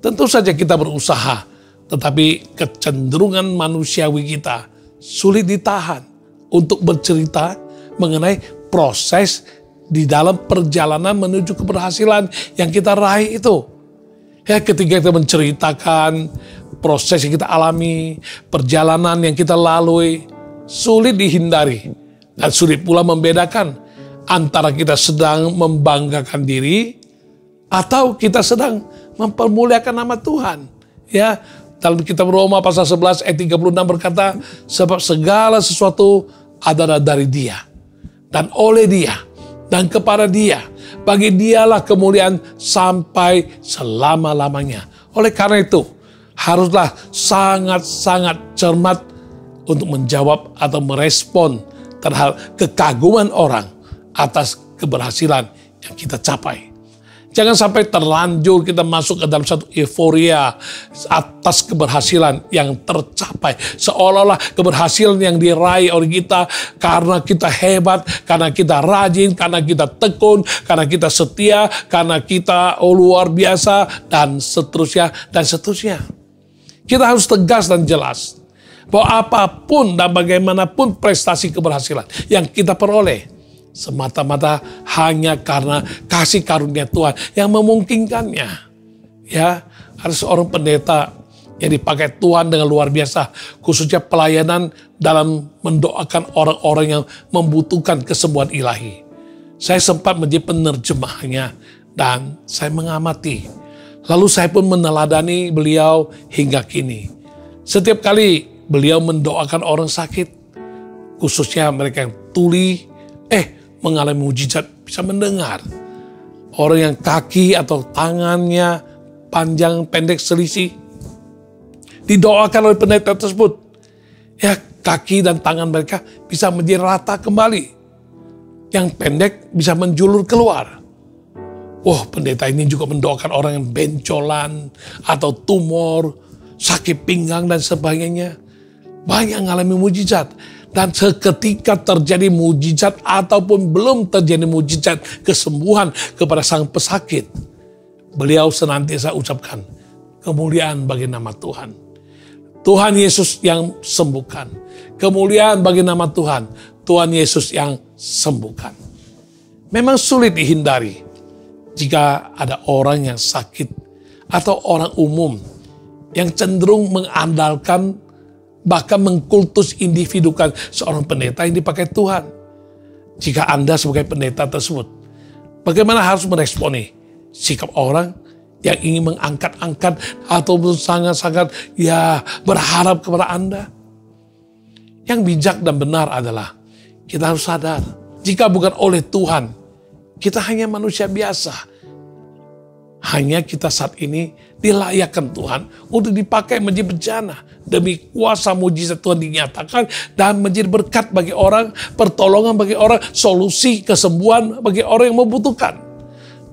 Tentu saja kita berusaha, tetapi kecenderungan manusiawi kita sulit ditahan untuk bercerita mengenai proses di dalam perjalanan menuju keberhasilan yang kita raih itu. Ya, ketika kita menceritakan proses yang kita alami, perjalanan yang kita lalui, sulit dihindari dan sulit pula membedakan antara kita sedang membanggakan diri atau kita sedang mempermuliakan nama Tuhan. Ya, dalam kitab Roma pasal 11 ayat 36 berkata, sebab segala sesuatu adalah dari Dia dan oleh Dia dan kepada Dia. Bagi Dialah kemuliaan sampai selama-lamanya. Oleh karena itu, haruslah sangat-sangat cermat untuk menjawab atau merespon terhadap kekaguman orang atas keberhasilan yang kita capai. Jangan sampai terlanjur kita masuk ke dalam satu euforia atas keberhasilan yang tercapai. Seolah-olah keberhasilan yang diraih oleh kita karena kita hebat, karena kita rajin, karena kita tekun, karena kita setia, karena kita luar biasa, dan seterusnya, dan seterusnya. Kita harus tegas dan jelas bahwa apapun dan bagaimanapun prestasi keberhasilan yang kita peroleh, semata-mata hanya karena kasih karunia Tuhan yang memungkinkannya. Ya, ada seorang pendeta yang dipakai Tuhan dengan luar biasa, khususnya pelayanan dalam mendoakan orang-orang yang membutuhkan kesembuhan ilahi. Saya sempat menjadi penerjemahnya dan saya mengamati. Lalu saya pun meneladani beliau hingga kini. Setiap kali beliau mendoakan orang sakit, khususnya mereka yang tuli, mengalami mujizat, bisa mendengar. Orang yang kaki atau tangannya panjang pendek selisih, didoakan oleh pendeta tersebut. Ya, kaki dan tangan mereka bisa menjadi rata kembali. Yang pendek bisa menjulur keluar. Pendeta ini juga mendoakan orang yang bencolan atau tumor, sakit pinggang dan sebagainya. Banyak mengalami mujizat. Dan seketika terjadi mujizat ataupun belum terjadi mujizat kesembuhan kepada sang pesakit, beliau senantiasa ucapkan, kemuliaan bagi nama Tuhan. Tuhan Yesus yang sembuhkan. Kemuliaan bagi nama Tuhan. Tuhan Yesus yang sembuhkan. Memang sulit dihindari jika ada orang yang sakit atau orang umum yang cenderung mengandalkan bahkan mengkultus individukan seorang pendeta yang dipakai Tuhan. Jika Anda sebagai pendeta tersebut, bagaimana harus meresponi sikap orang yang ingin mengangkat-angkat atau sangat-sangat berharap kepada Anda? Yang bijak dan benar adalah kita harus sadar, jika bukan oleh Tuhan, kita hanya manusia biasa. Hanya kita saat ini dilayakkan Tuhan untuk dipakai menjadi bejana. Demi kuasa mujizat Tuhan dinyatakan dan menjadi berkat bagi orang, pertolongan bagi orang, solusi kesembuhan bagi orang yang membutuhkan.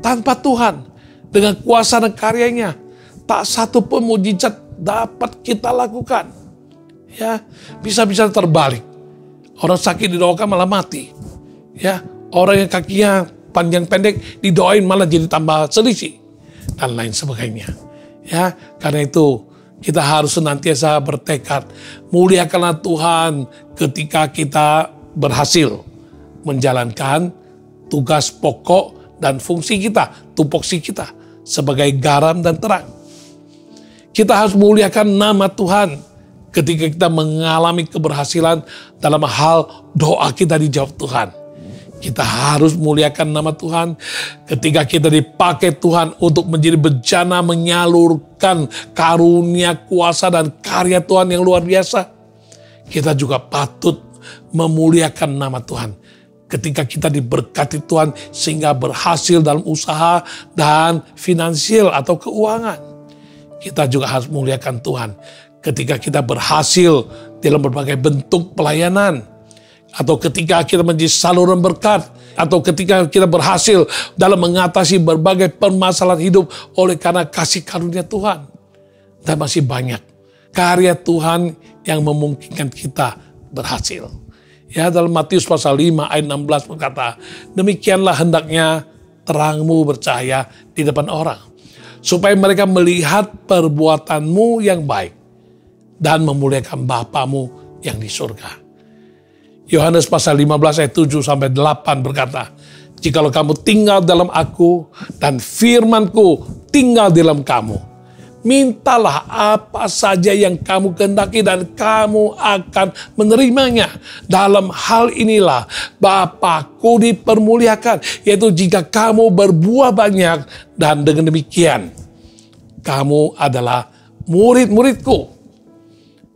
Tanpa Tuhan, dengan kuasa dan karyanya, tak satu pun mujizat dapat kita lakukan. Bisa-bisa terbalik. Orang sakit didoakan malah mati. Orang yang kakinya panjang pendek didoain malah jadi tambah selisih. Dan lain sebagainya. Karena itu kita harus senantiasa bertekad, muliakanlah Tuhan ketika kita berhasil menjalankan tugas pokok dan fungsi kita, tupoksi kita sebagai garam dan terang. Kita harus muliakan nama Tuhan ketika kita mengalami keberhasilan dalam hal doa kita dijawab Tuhan. Kita harus muliakan nama Tuhan ketika kita dipakai Tuhan untuk menjadi bejana menyalurkan karunia, kuasa, dan karya Tuhan yang luar biasa. Kita juga patut memuliakan nama Tuhan ketika kita diberkati Tuhan sehingga berhasil dalam usaha dan finansial atau keuangan. Kita juga harus muliakan Tuhan ketika kita berhasil dalam berbagai bentuk pelayanan, atau ketika kita menjadi saluran berkat, atau ketika kita berhasil dalam mengatasi berbagai permasalahan hidup oleh karena kasih karunia Tuhan. Dan masih banyak karya Tuhan yang memungkinkan kita berhasil. Dalam Matius pasal 5 ayat 16 berkata, demikianlah hendaknya terangmu bercahaya di depan orang, supaya mereka melihat perbuatanmu yang baik dan memuliakan Bapamu yang di surga. Yohanes pasal 15 ayat 7 sampai 8 berkata, jikalau kamu tinggal dalam aku dan firmanku tinggal di dalam kamu, mintalah apa saja yang kamu kehendaki dan kamu akan menerimanya. Dalam hal inilah Bapa-Ku dipermuliakan, yaitu jika kamu berbuah banyak, dan dengan demikian kamu adalah murid-murid-Ku.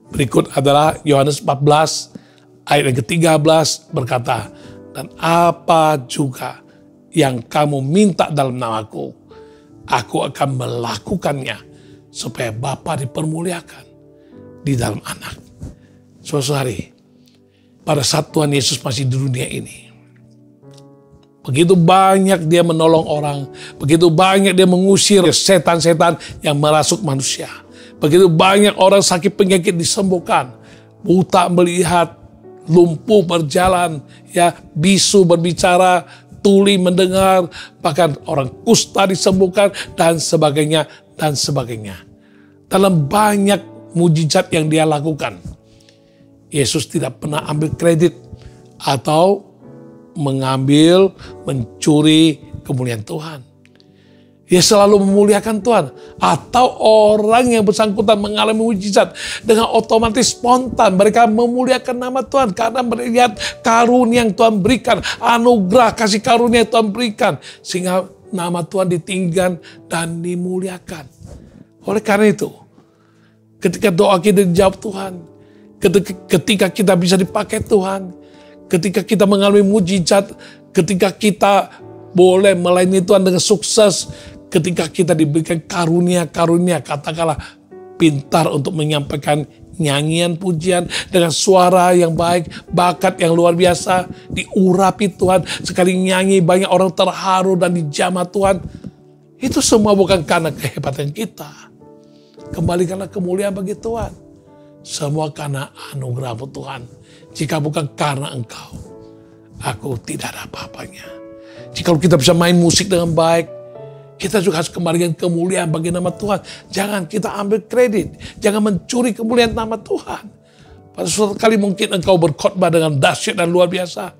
Berikut adalah Yohanes 14 ayat yang ke-13 berkata, dan apa juga yang kamu minta dalam namaku, aku akan melakukannya supaya Bapa dipermuliakan di dalam anak. Saudara-saudari, pada saat Tuhan Yesus masih di dunia ini, begitu banyak dia menolong orang, begitu banyak dia mengusir setan-setan yang merasuk manusia. Begitu banyak orang sakit penyakit disembuhkan, buta melihat, lumpuh berjalan, bisu berbicara, tuli mendengar, bahkan orang kusta disembuhkan, dan sebagainya, dan sebagainya. Dalam banyak mujizat yang dia lakukan, Yesus tidak pernah ambil kredit atau mencuri kemuliaan Tuhan. Dia selalu memuliakan Tuhan. Atau orang yang bersangkutan mengalami mujizat, dengan otomatis spontan mereka memuliakan nama Tuhan. Karena melihat karunia yang Tuhan berikan, anugerah kasih karunia yang Tuhan berikan. Sehingga nama Tuhan ditinggikan dan dimuliakan. Oleh karena itu, ketika doa kita dijawab Tuhan, ketika kita bisa dipakai Tuhan, ketika kita mengalami mujizat, ketika kita boleh melayani Tuhan dengan sukses, ketika kita diberikan karunia-karunia, katakanlah pintar untuk menyampaikan nyanyian pujian, dengan suara yang baik, bakat yang luar biasa, diurapi Tuhan. Sekali nyanyi banyak orang terharu dan dijamah Tuhan. Itu semua bukan karena kehebatan kita. Kembalikanlah kemuliaan bagi Tuhan. Semua karena anugerah Tuhan. Jika bukan karena Engkau, aku tidak ada apa-apanya. Jika kita bisa main musik dengan baik, kita juga harus kembalikan kemuliaan bagi nama Tuhan. Jangan kita ambil kredit. Jangan mencuri kemuliaan nama Tuhan. Pada suatu kali mungkin engkau berkhotbah dengan dahsyat dan luar biasa.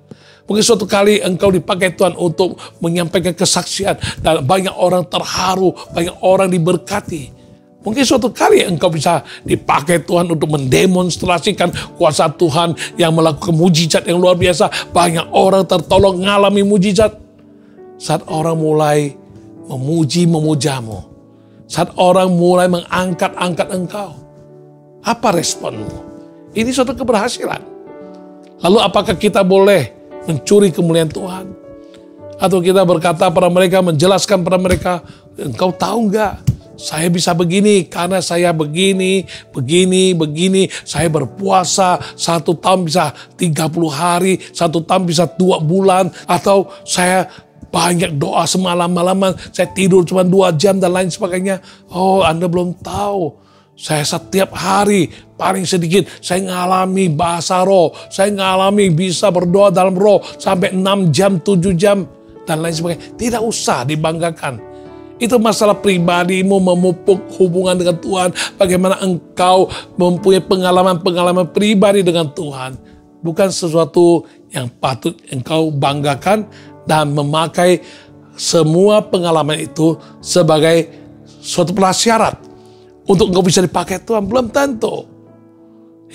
Mungkin suatu kali engkau dipakai Tuhan untuk menyampaikan kesaksian. Dan banyak orang terharu, banyak orang diberkati. Mungkin suatu kali engkau bisa dipakai Tuhan untuk mendemonstrasikan kuasa Tuhan yang melakukan mujizat yang luar biasa. Banyak orang tertolong mengalami mujizat. Saat orang mulai memuji, memujamu. Saat orang mulai mengangkat-angkat engkau. Apa responmu? Ini suatu keberhasilan. Lalu apakah kita boleh mencuri kemuliaan Tuhan? Atau kita berkata pada mereka, menjelaskan pada mereka, engkau tahu enggak? Saya bisa begini karena saya begini. Saya berpuasa 1 tahun bisa 30 hari, 1 tahun bisa 2 bulan. Atau saya banyak doa semalam-malaman, saya tidur cuma 2 jam dan lain sebagainya. Oh, Anda belum tahu. Saya setiap hari paling sedikit saya ngalami bahasa roh. Saya ngalami bisa berdoa dalam roh sampai 6 jam, 7 jam dan lain sebagainya. Tidak usah dibanggakan. Itu masalah pribadimu memupuk hubungan dengan Tuhan. Bagaimana engkau mempunyai pengalaman-pengalaman pribadi dengan Tuhan. Bukan sesuatu yang patut engkau banggakan dan memakai semua pengalaman itu sebagai suatu prasyarat untuk engkau bisa dipakai Tuhan. Belum tentu.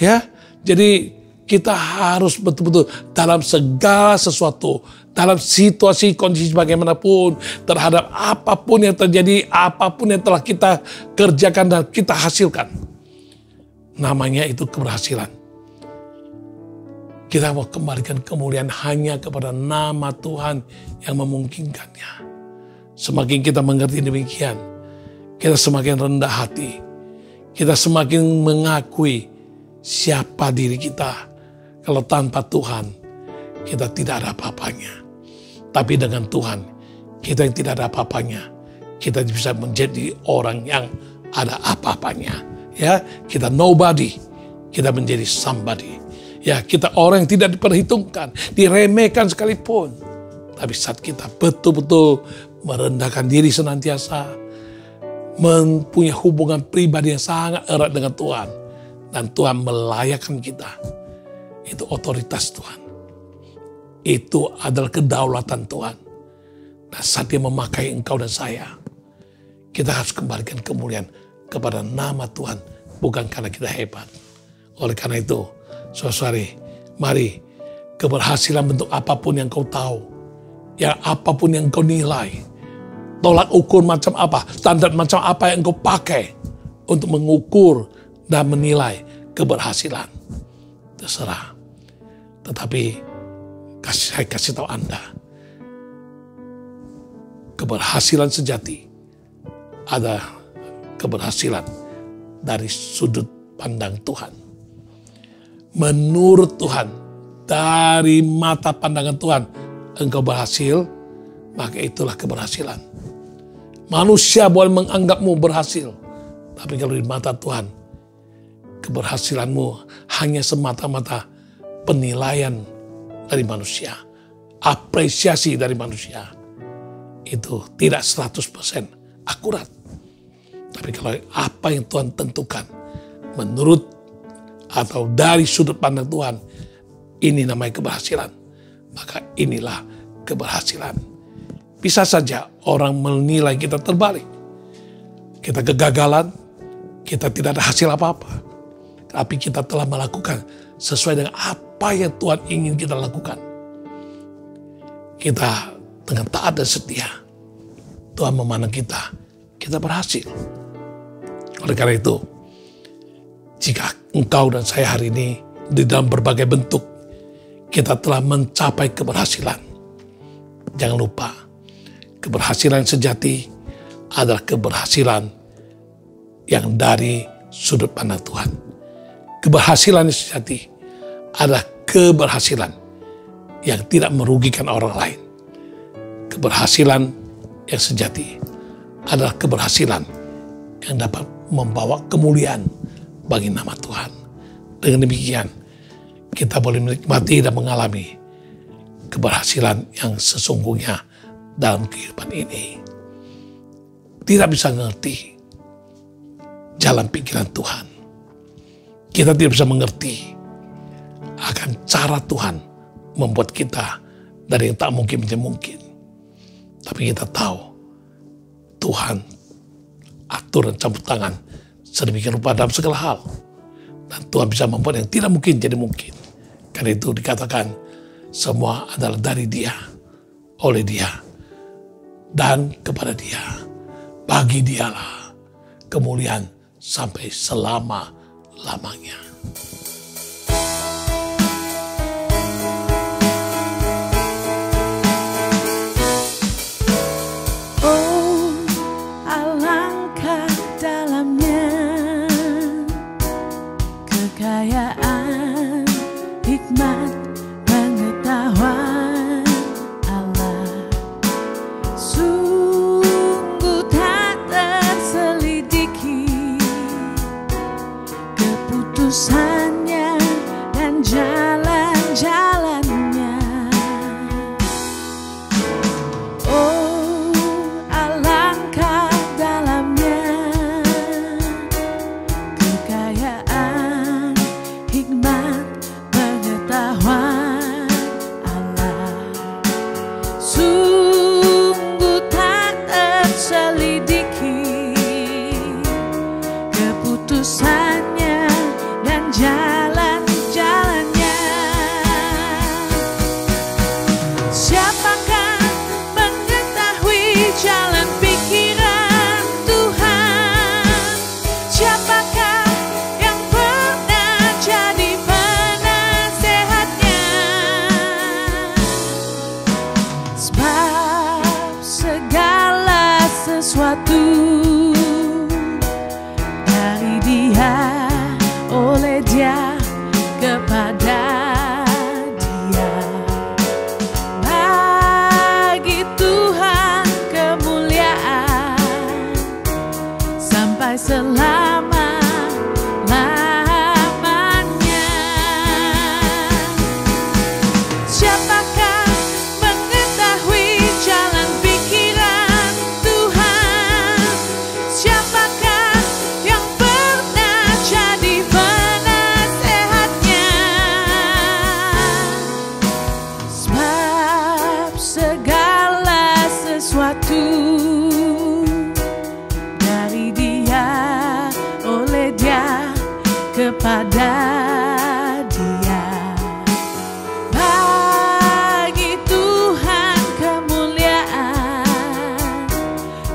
Ya, jadi kita harus betul-betul dalam segala sesuatu, dalam situasi kondisi bagaimanapun, terhadap apapun yang terjadi, apapun yang telah kita kerjakan dan kita hasilkan. Namanya itu keberhasilan. Kita mau kembalikan kemuliaan hanya kepada nama Tuhan yang memungkinkannya. Semakin kita mengerti demikian, kita semakin rendah hati. Kita semakin mengakui siapa diri kita. Kalau tanpa Tuhan, kita tidak ada apa-apanya. Tapi dengan Tuhan, kita yang tidak ada apa-apanya, kita bisa menjadi orang yang ada apa-apanya. Ya, kita nobody, kita menjadi somebody. Ya, kita orang yang tidak diperhitungkan, diremehkan sekalipun. Tapi saat kita betul-betul merendahkan diri senantiasa, mempunyai hubungan pribadi yang sangat erat dengan Tuhan, dan Tuhan melayakkan kita. Itu otoritas Tuhan. Itu adalah kedaulatan Tuhan. Nah, saat Dia memakai engkau dan saya, kita harus kembalikan kemuliaan kepada nama Tuhan, bukan karena kita hebat. Oleh karena itu, saudara, mari keberhasilan bentuk apapun yang kau tahu, ya apapun yang kau nilai, tolak ukur macam apa, standar macam apa yang kau pakai untuk mengukur dan menilai keberhasilan. Terserah. Tetapi saya kasih tahu Anda, keberhasilan sejati ada keberhasilan dari sudut pandang Tuhan. Menurut Tuhan, dari mata pandangan Tuhan, engkau berhasil, maka itulah keberhasilan. Manusia boleh menganggapmu berhasil, tapi kalau di mata Tuhan, keberhasilanmu hanya semata-mata penilaian dari manusia, apresiasi dari manusia. Itu tidak 100% akurat. Tapi kalau apa yang Tuhan tentukan, menurut atau dari sudut pandang Tuhan, ini namanya keberhasilan. Maka inilah keberhasilan. Bisa saja orang menilai kita terbalik. Kita kegagalan, kita tidak ada hasil apa-apa. Tapi kita telah melakukan sesuai dengan apa yang Tuhan ingin kita lakukan. Kita dengan taat dan setia, Tuhan memandang kita berhasil. Oleh karena itu, jika engkau dan saya hari ini di dalam berbagai bentuk, kita telah mencapai keberhasilan. Jangan lupa, keberhasilan sejati adalah keberhasilan yang dari sudut pandang Tuhan. Keberhasilan yang sejati adalah keberhasilan yang tidak merugikan orang lain. Keberhasilan yang sejati adalah keberhasilan yang dapat membawa kemuliaan bagi nama Tuhan. Dengan demikian, kita boleh menikmati dan mengalami keberhasilan yang sesungguhnya dalam kehidupan ini. Tidak bisa mengerti jalan pikiran Tuhan. Kita tidak bisa mengerti akan cara Tuhan membuat kita dari yang tak mungkin menjadi mungkin. Tapi kita tahu Tuhan atur dan campur tangan sedemikian rupa dalam segala hal. Dan Tuhan bisa membuat yang tidak mungkin jadi mungkin. Karena itu dikatakan semua adalah dari Dia, oleh Dia, dan kepada Dia. Bagi Dialah kemuliaan sampai selama-lamanya. Oh, alangkah dalamnya kekayaan, hikmat, pengetahuan Allah. Sungguh tak terselidiki keputusannya dan jalan-jalannya. Oh, alangkah dalamnya kekayaan, hikmat, pengetahuan Allah. Sungguh tak terselidiki keputusannya dan jalan-jalannya. Siapakah mengetahui jalan pikiran Tuhan? Siapakah yang pernah jadi penasehatnya? Sebab segala sesuatu dari Dia, oleh Dia, kepada Dia. Bagi Tuhan kemuliaan sampai selama-lamanya. Siapakah mengetahui jalan pikiran Tuhan? Siapakah yang pernah jadi penasehatnya? Sebab segala sesuatu dari Dia, oleh Dia, kepada Dia. Bagi Tuhan kemuliaan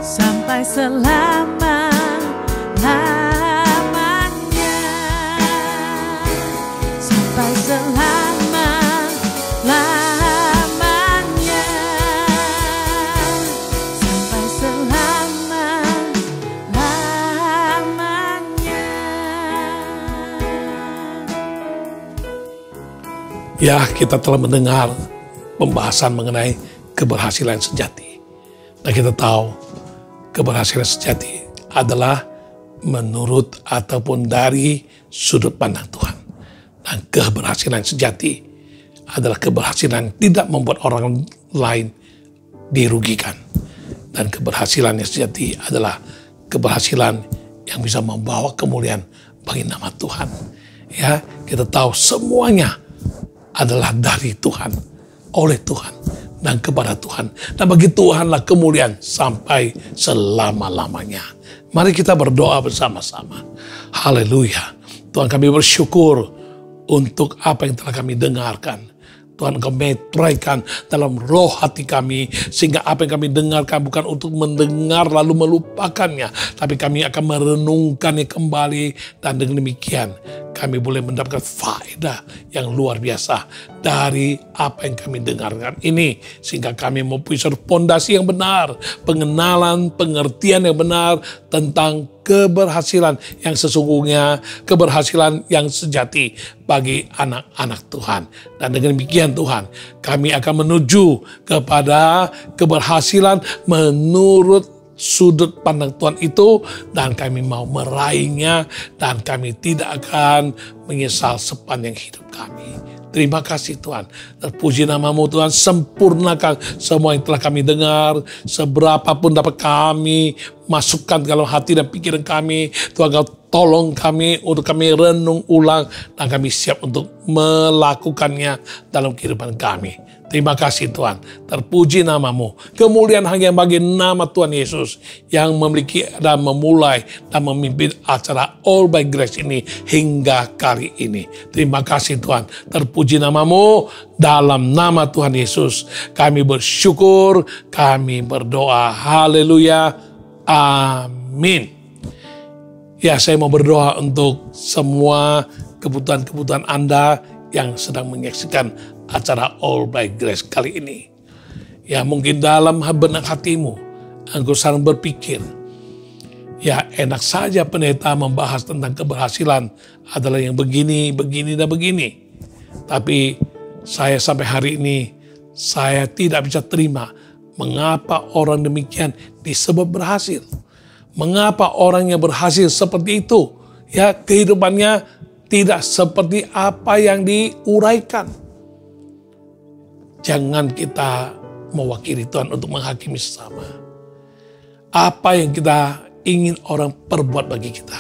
sampai selama-lamanya. Sampai selama-lamanya. Sampai selama-lamanya. Ya, kita telah mendengar pembahasan mengenai keberhasilan sejati. Dan kita tahu keberhasilan sejati adalah menurut ataupun dari sudut pandang Tuhan. Dan keberhasilan sejati adalah keberhasilan yang tidak membuat orang lain dirugikan. Dan keberhasilan yang sejati adalah keberhasilan yang bisa membawa kemuliaan bagi nama Tuhan. Ya, kita tahu semuanya adalah dari Tuhan, oleh Tuhan, dan kepada Tuhan. Dan bagi Tuhanlah kemuliaan sampai selama-lamanya. Mari kita berdoa bersama-sama. Haleluya. Tuhan, kami bersyukur untuk apa yang telah kami dengarkan. Tuhan, Engkau meteraikan dalam roh hati kami, sehingga apa yang kami dengarkan bukan untuk mendengar lalu melupakannya, tapi kami akan merenungkannya kembali, dan dengan demikian kami boleh mendapatkan faedah yang luar biasa dari apa yang kami dengarkan ini. Sehingga kami mempunyai suatu fondasi yang benar, pengenalan, pengertian yang benar tentang keberhasilan yang sesungguhnya, keberhasilan yang sejati bagi anak-anak Tuhan. Dan dengan demikian Tuhan, kami akan menuju kepada keberhasilan menurut sudut pandang Tuhan itu, dan kami mau meraihnya, dan kami tidak akan menyesal sepanjang hidup kami. Terima kasih Tuhan. Terpuji nama-Mu Tuhan, sempurnakan semua yang telah kami dengar, seberapapun dapat kami masukkan dalam hati dan pikiran kami. Tuhan, Kau tolong kami untuk kami renung ulang, dan kami siap untuk melakukannya dalam kehidupan kami. Terima kasih Tuhan, terpuji nama-Mu. Kemuliaan hanya bagi nama Tuhan Yesus yang memiliki dan memulai dan memimpin acara All by Grace ini hingga kali ini. Terima kasih Tuhan, terpuji nama-Mu. Dalam nama Tuhan Yesus kami bersyukur, kami berdoa. Haleluya, amin. Ya, saya mau berdoa untuk semua kebutuhan-kebutuhan Anda yang sedang menyaksikan acara All by Grace kali ini. Ya, mungkin dalam benak hatimu, engkau sedang berpikir, ya enak saja pendeta membahas tentang keberhasilan adalah yang begini, begini, dan begini. Tapi saya sampai hari ini, saya tidak bisa terima mengapa orang demikian disebut berhasil. Mengapa orang yang berhasil seperti itu, ya kehidupannya tidak seperti apa yang diuraikan. Jangan kita mewakili Tuhan untuk menghakimi sesama. Apa yang kita ingin orang perbuat bagi kita,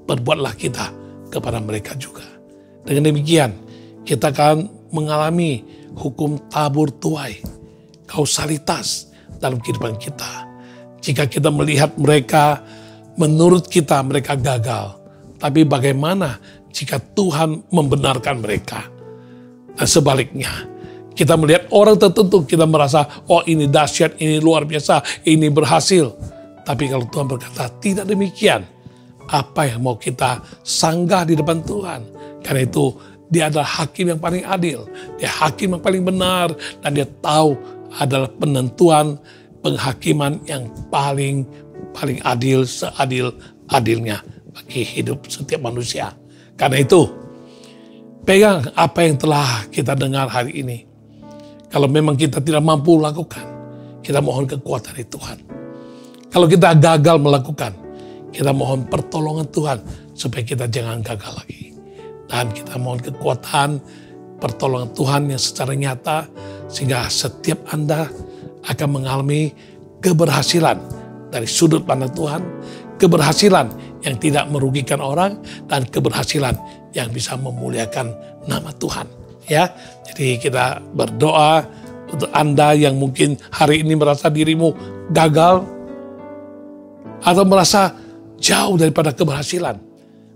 perbuatlah kita kepada mereka juga. Dengan demikian, kita akan mengalami hukum tabur tuai, kausalitas dalam kehidupan kita. Jika kita melihat mereka, menurut kita mereka gagal, tapi bagaimana jika Tuhan membenarkan mereka? Dan sebaliknya, kita melihat orang tertentu, kita merasa, oh ini dahsyat, ini luar biasa, ini berhasil. Tapi kalau Tuhan berkata, tidak demikian. Apa yang mau kita sanggah di depan Tuhan? Karena itu, Dia adalah hakim yang paling adil. Dia hakim yang paling benar. Dan Dia tahu adalah penentuan, penghakiman yang paling adil, seadil-adilnya bagi hidup setiap manusia. Karena itu, pegang apa yang telah kita dengar hari ini. Kalau memang kita tidak mampu lakukan, kita mohon kekuatan dari Tuhan. Kalau kita gagal melakukan, kita mohon pertolongan Tuhan supaya kita jangan gagal lagi. Dan kita mohon kekuatan, pertolongan Tuhan yang secara nyata, sehingga setiap Anda akan mengalami keberhasilan dari sudut pandang Tuhan, keberhasilan yang tidak merugikan orang, dan keberhasilan yang bisa memuliakan nama Tuhan. Ya, jadi kita berdoa untuk Anda yang mungkin hari ini merasa dirimu gagal atau merasa jauh daripada keberhasilan.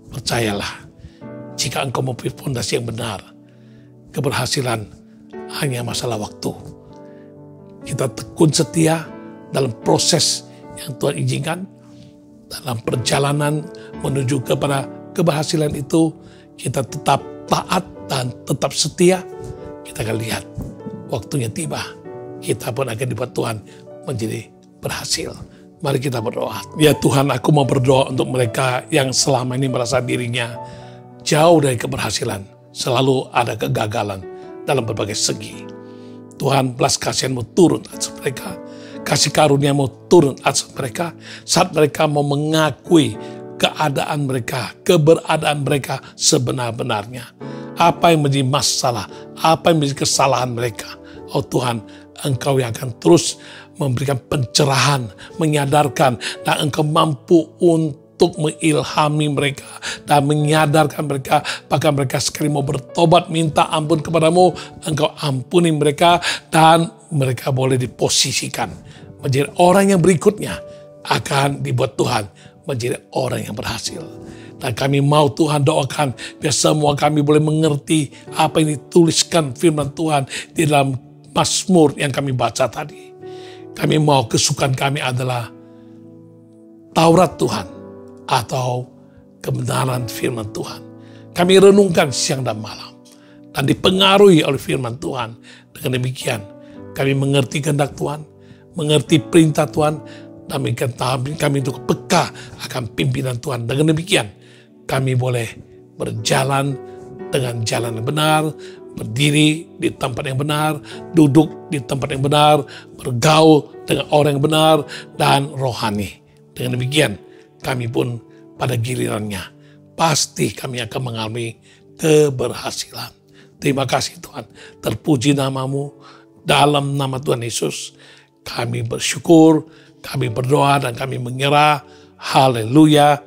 Percayalah, jika engkau mempunyai fondasi yang benar, keberhasilan hanya masalah waktu. Kita tekun setia dalam proses yang Tuhan izinkan, dalam perjalanan menuju kepada keberhasilan itu, kita tetap taat dan tetap setia. Kita akan lihat waktunya tiba, kita pun akan dibuat Tuhan menjadi berhasil. Mari kita berdoa. Ya Tuhan, aku mau berdoa untuk mereka yang selama ini merasa dirinya jauh dari keberhasilan, selalu ada kegagalan dalam berbagai segi. Tuhan, belas kasihan-Mu turun atas mereka, kasih karunia-Mu turun atas mereka, saat mereka mau mengakui keadaan mereka, keberadaan mereka sebenar-benarnya. Apa yang menjadi masalah, apa yang menjadi kesalahan mereka. Oh Tuhan, Engkau yang akan terus memberikan pencerahan, menyadarkan, dan Engkau mampu untuk mengilhami mereka dan menyadarkan mereka, bahkan mereka sekali mau bertobat, minta ampun kepadamu, Engkau ampuni mereka, dan mereka boleh diposisikan menjadi orang yang berikutnya akan dibuat Tuhan menjadi orang yang berhasil. Dan kami mau Tuhan doakan biar semua kami boleh mengerti apa yang dituliskan firman Tuhan di dalam Mazmur yang kami baca tadi. Kami mau kesukaan kami adalah Taurat Tuhan atau kebenaran firman Tuhan. Kami renungkan siang dan malam. Dan dipengaruhi oleh firman Tuhan. Dengan demikian, kami mengerti kehendak Tuhan, mengerti perintah Tuhan, dan kami untuk peka akan pimpinan Tuhan. Dengan demikian, kami boleh berjalan dengan jalan yang benar, berdiri di tempat yang benar, duduk di tempat yang benar, bergaul dengan orang yang benar, dan rohani. Dengan demikian, kami pun pada gilirannya, pasti kami akan mengalami keberhasilan. Terima kasih Tuhan, terpuji namamu, dalam nama Tuhan Yesus, kami bersyukur, kami berdoa, dan kami menyerah. Haleluya,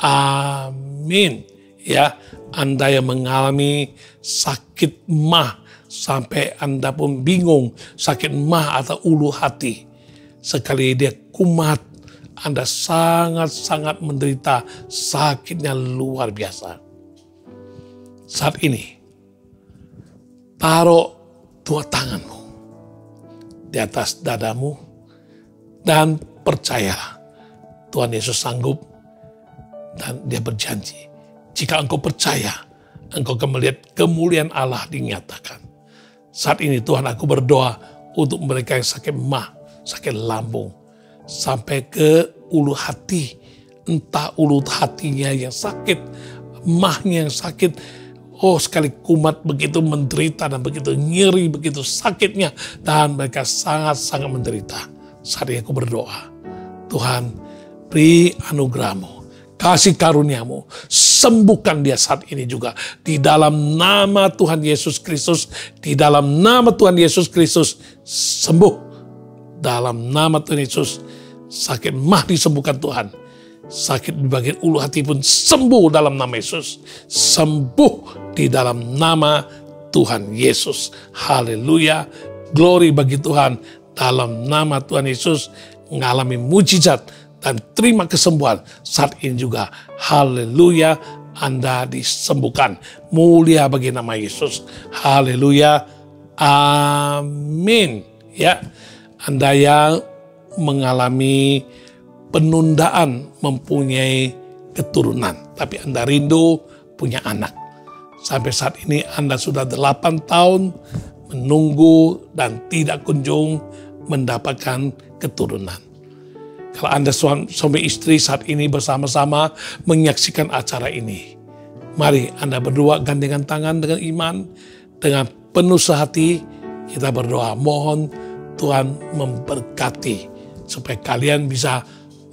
amin. Ya, Anda yang mengalami sakit mah, sampai Anda pun bingung, sakit mah atau ulu hati, sekali dia kumat, Anda sangat-sangat menderita, sakitnya luar biasa. Saat ini, taruh dua tanganmu di atas dadamu dan percayalah Tuhan Yesus sanggup, dan dia berjanji jika engkau percaya, engkau akan melihat kemuliaan Allah dinyatakan. Saat ini Tuhan, aku berdoa untuk mereka yang sakit mah, sakit lambung, sampai ke ulu hati, entah ulu hatinya yang sakit, mahnya yang sakit. Oh, sekali kumat begitu menderita dan begitu nyeri, begitu sakitnya, dan mereka sangat-sangat menderita. Saat ini aku berdoa, Tuhan, beri anugerah-Mu, kasih karuniamu, sembuhkan dia saat ini juga. Di dalam nama Tuhan Yesus Kristus, di dalam nama Tuhan Yesus Kristus, sembuh. Dalam nama Tuhan Yesus, sakit mah disembuhkan Tuhan. Sakit di bagian ulu hati pun sembuh dalam nama Yesus. Sembuh di dalam nama Tuhan Yesus. Haleluya. Glory bagi Tuhan. Dalam nama Tuhan Yesus mengalami mujizat dan terima kesembuhan saat ini juga. Haleluya. Anda disembuhkan. Mulia bagi nama Yesus. Haleluya. Amin. Ya. Anda yang mengalami penundaan mempunyai keturunan, tapi Anda rindu punya anak. Sampai saat ini Anda sudah 8 tahun menunggu dan tidak kunjung mendapatkan keturunan. Kalau Anda suami istri saat ini bersama-sama menyaksikan acara ini, mari Anda berdua gandengan tangan dengan iman, dengan penuh sehati kita berdoa, mohon Tuhan memberkati supaya kalian bisa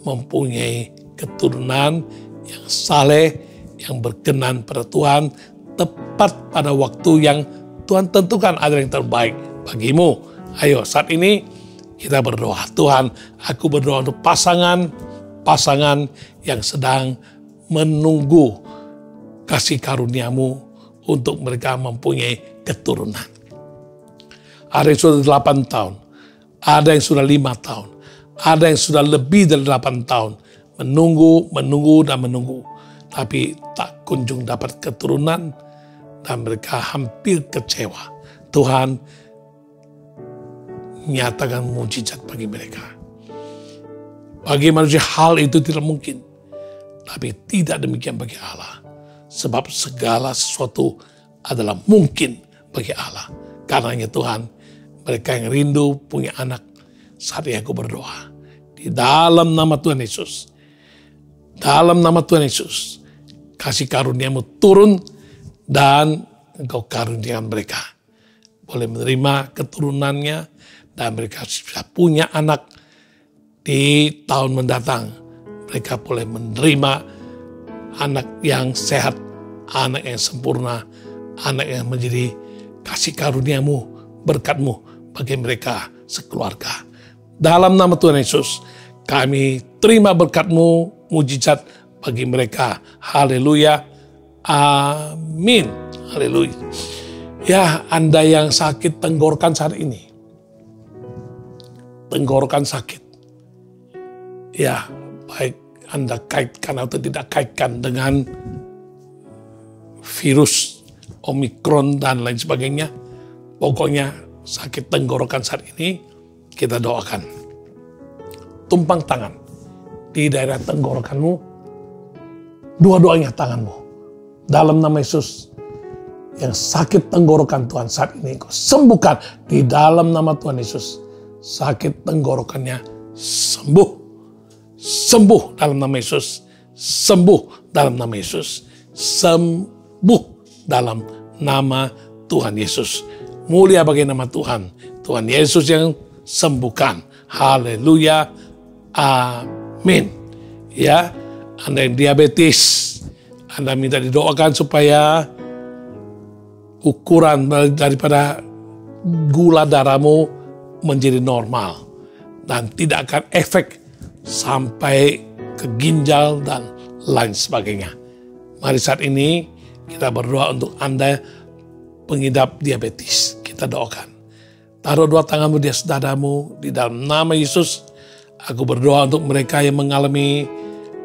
mempunyai keturunan yang saleh, yang berkenan pada Tuhan, tepat pada waktu yang Tuhan tentukan adalah yang terbaik bagimu. Ayo saat ini kita berdoa. Tuhan, aku berdoa untuk pasangan yang sedang menunggu kasih karuniamu untuk mereka mempunyai keturunan. Ada yang sudah 8 tahun, ada yang sudah 5 tahun, ada yang sudah lebih dari 8 tahun. Menunggu, tapi tak kunjung dapat keturunan, dan mereka hampir kecewa. Tuhan, nyatakan mujizat bagi mereka. Bagi manusia hal itu tidak mungkin, tapi tidak demikian bagi Allah. Sebab segala sesuatu adalah mungkin bagi Allah. Karenanya Tuhan, mereka yang rindu punya anak, saat ini aku berdoa. Di dalam nama Tuhan Yesus, dalam nama Tuhan Yesus, kasih karuniamu turun dan engkau karuniakan mereka. Boleh menerima keturunannya dan mereka sudah punya anak di tahun mendatang. Mereka boleh menerima anak yang sehat, anak yang sempurna, anak yang menjadi kasih karuniamu, berkatmu bagi mereka sekeluarga. Dalam nama Tuhan Yesus, kami terima berkat-Mu, mujizat bagi mereka. Haleluya. Amin. Haleluya. Ya, Anda yang sakit tenggorokan saat ini. Tenggorokan sakit. Ya, baik Anda kaitkan atau tidak kaitkan dengan virus Omikron dan lain sebagainya. Pokoknya sakit tenggorokan saat ini, kita doakan. Tumpang tangan di daerah tenggorokanmu, dua-duanya tanganmu. dalam nama Yesus. Yang sakit tenggorokan Tuhan saat ini Engkau sembuhkan di dalam nama Tuhan Yesus. Sakit tenggorokannya sembuh. Sembuh dalam nama Yesus. Sembuh dalam nama Yesus. Sembuh dalam nama Tuhan Yesus. Mulia bagi nama Tuhan. Tuhan Yesus yang sembuhkan. Haleluya. Amin. Ya, Anda yang diabetes, Anda minta didoakan supaya ukuran daripada gula darahmu menjadi normal dan tidak akan efek sampai ke ginjal dan lain sebagainya. Mari saat ini kita berdoa untuk Anda pengidap diabetes. Kita doakan. Taruh dua tanganmu di atas dadamu di dalam nama Yesus. Aku berdoa untuk mereka yang mengalami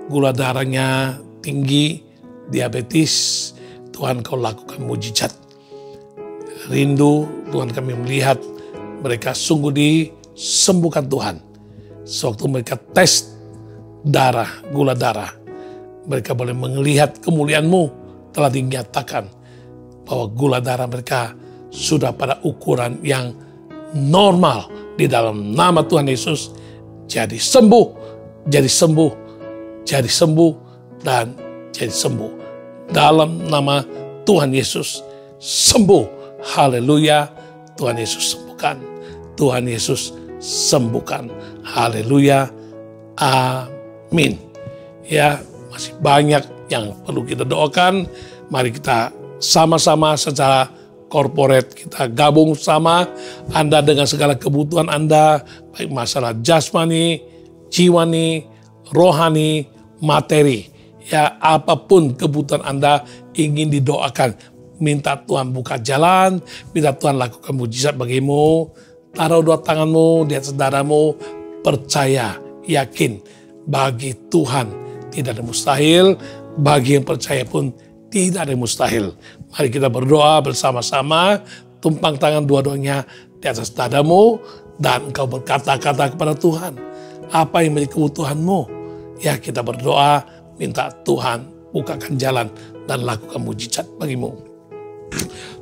gula darahnya tinggi, diabetes. Tuhan, Kau lakukan mujizat. Rindu Tuhan kami melihat mereka sungguh disembuhkan Tuhan. Sewaktu mereka tes darah, gula darah, mereka boleh melihat kemuliaan-Mu telah dinyatakan bahwa gula darah mereka sudah pada ukuran yang normal di dalam nama Tuhan Yesus. Jadi sembuh, jadi sembuh, jadi sembuh, dan jadi sembuh. Dalam nama Tuhan Yesus, sembuh. Haleluya. Tuhan Yesus sembuhkan. Tuhan Yesus sembuhkan. Haleluya. Amin. Ya, masih banyak yang perlu kita doakan. Mari kita sama-sama secara corporate kita gabung sama Anda dengan segala kebutuhan Anda, baik masalah jasmani, jiwani, rohani, materi. Ya, apapun kebutuhan Anda ingin didoakan. Minta Tuhan buka jalan, minta Tuhan lakukan mujizat bagimu. Taruh dua tanganmu di atas dadamu, percaya, yakin, bagi Tuhan tidak ada mustahil, bagi yang percaya pun tidak ada yang mustahil. Mari kita berdoa bersama-sama, tumpang tangan dua-duanya di atas dadamu, dan engkau berkata-kata kepada Tuhan, apa yang menjadi kebutuhanmu? Ya, kita berdoa, minta Tuhan bukakan jalan dan lakukan mujizat bagimu.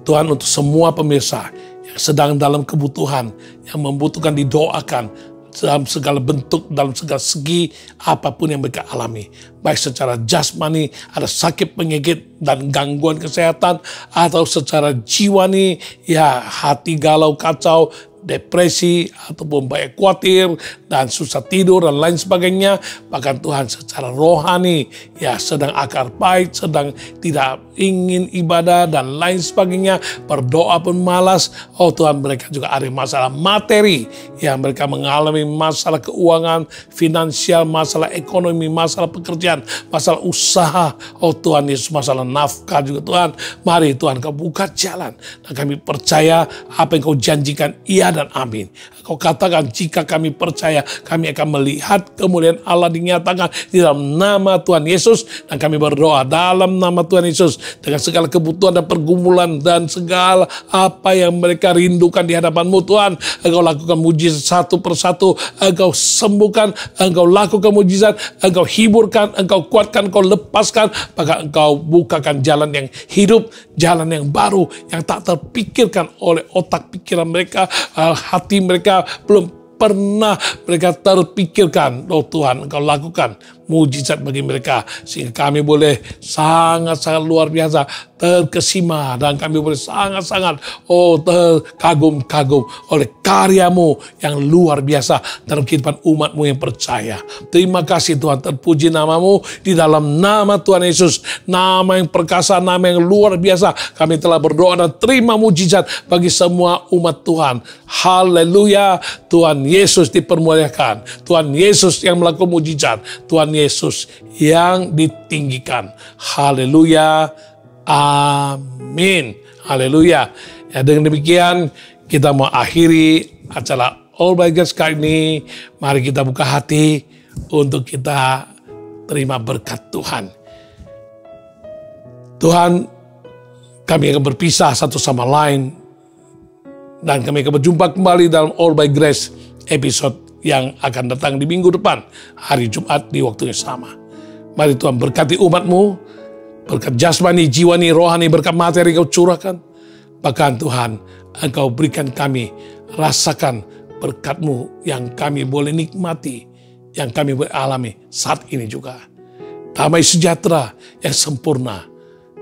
Tuhan, untuk semua pemirsa yang sedang dalam kebutuhan, yang membutuhkan didoakan dalam segala bentuk, dalam segala segi, apapun yang mereka alami. Baik secara jasmani, ada sakit penyakit dan gangguan kesehatan, atau secara jiwani, ya hati galau, kacau, depresi, ataupun banyak khawatir, dan susah tidur, dan lain sebagainya. Bahkan Tuhan secara rohani, ya sedang akar pahit, sedang tidak ingin ibadah, dan lain sebagainya. Berdoa pun malas. Oh Tuhan, mereka juga ada masalah materi. Ya, mereka mengalami masalah keuangan, finansial, masalah ekonomi, masalah pekerjaan, masalah usaha. Oh Tuhan Yesus, masalah nafkah juga Tuhan. Mari Tuhan, Kau buka jalan. Dan kami percaya apa yang Kau janjikan, iya dan amin. Kau katakan, jika kami percaya, kami akan melihat kemuliaan Allah dinyatakan di dalam nama Tuhan Yesus. Dan kami berdoa dalam nama Tuhan Yesus, dengan segala kebutuhan dan pergumulan dan segala apa yang mereka rindukan di hadapan-Mu Tuhan. Engkau lakukan mujizat satu persatu. Engkau sembuhkan, Engkau lakukan mujizat, Engkau hiburkan, Engkau kuatkan, Engkau lepaskan. Maka Engkau bukakan jalan yang hidup, jalan yang baru, yang tak terpikirkan oleh otak pikiran mereka, hati mereka belum pernah mereka terpikirkan. Oh Tuhan, Engkau lakukan mujizat bagi mereka, sehingga kami boleh sangat-sangat luar biasa terkesima, dan kami boleh sangat-sangat terkagum-kagum oleh karya-Mu yang luar biasa dalam kehidupan umat-Mu yang percaya. Terima kasih Tuhan, terpuji nama-Mu di dalam nama Tuhan Yesus, nama yang perkasa, nama yang luar biasa. Kami telah berdoa dan terima mujizat bagi semua umat Tuhan. Haleluya. Tuhan Yesus dipermuliakan, Tuhan Yesus yang melakukan mujizat, Tuhan Yesus yang ditinggikan. Haleluya. Amin. Haleluya. Ya, dengan demikian kita mau akhiri acara All by Grace kali ini. Mari kita buka hati untuk kita terima berkat Tuhan. Tuhan, kami akan berpisah satu sama lain, dan kami akan berjumpa kembali dalam All by Grace episode yang akan datang di minggu depan, hari Jumat di waktu yang sama. Mari Tuhan berkati umat-Mu, Berkat jasmani, jiwani, rohani, berkat materi Kau curahkan. Bahkan Tuhan, Engkau berikan kami rasakan berkat-Mu yang kami boleh nikmati, yang kami boleh alami saat ini juga. Damai sejahtera yang sempurna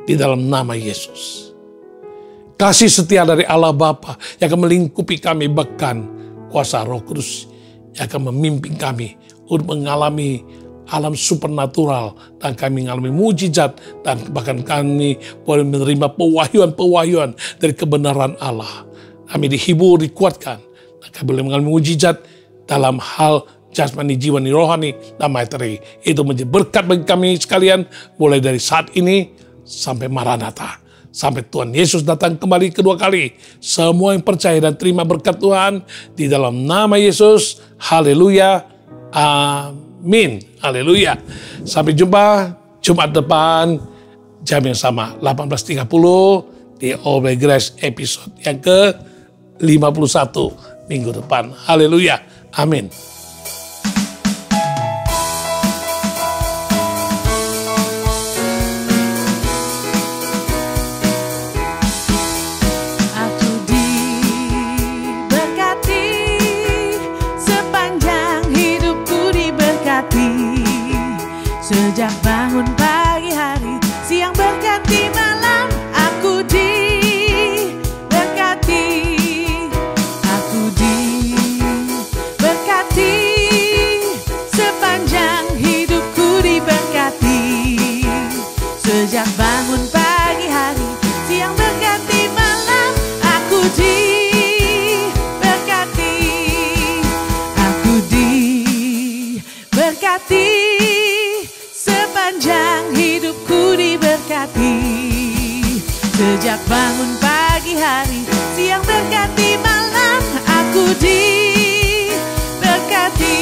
di dalam nama Yesus. Kasih setia dari Allah Bapa yang akan melingkupi kami, bahkan kuasa Roh Kudus yang akan memimpin kami untuk mengalami alam supernatural, dan kami mengalami mujizat, dan bahkan kami boleh menerima pewahyuan-pewahyuan dari kebenaran Allah. Kami dihibur, dikuatkan, dan kami boleh mengalami mujizat dalam hal jasmani, jiwani, rohani, dan materi. Itu menjadi berkat bagi kami sekalian, mulai dari saat ini sampai Maranatha. Sampai Tuhan Yesus datang kembali kedua kali. Semua yang percaya dan terima berkat Tuhan di dalam nama Yesus. Haleluya. Amin. Haleluya. Sampai jumpa Jumat depan jam yang sama 18.30 di All by Grace episode yang ke-51 minggu depan. Haleluya. Amin. Sejak bangun pagi hari, siang berganti malam, aku diberkati. Aku diberkati, sepanjang hidupku diberkati. Sejak bangun pagi hari, siang berganti malam, aku diberkati. Aku diberkati, sepanjang hidupku diberkati. Sejak bangun pagi hari, siang berganti malam, aku diberkati.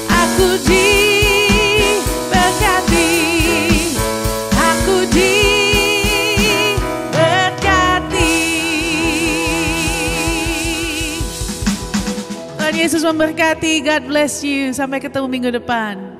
Aku diberkati. Aku diberkati. Tuhan Yesus memberkati. God bless you. Sampai ketemu minggu depan.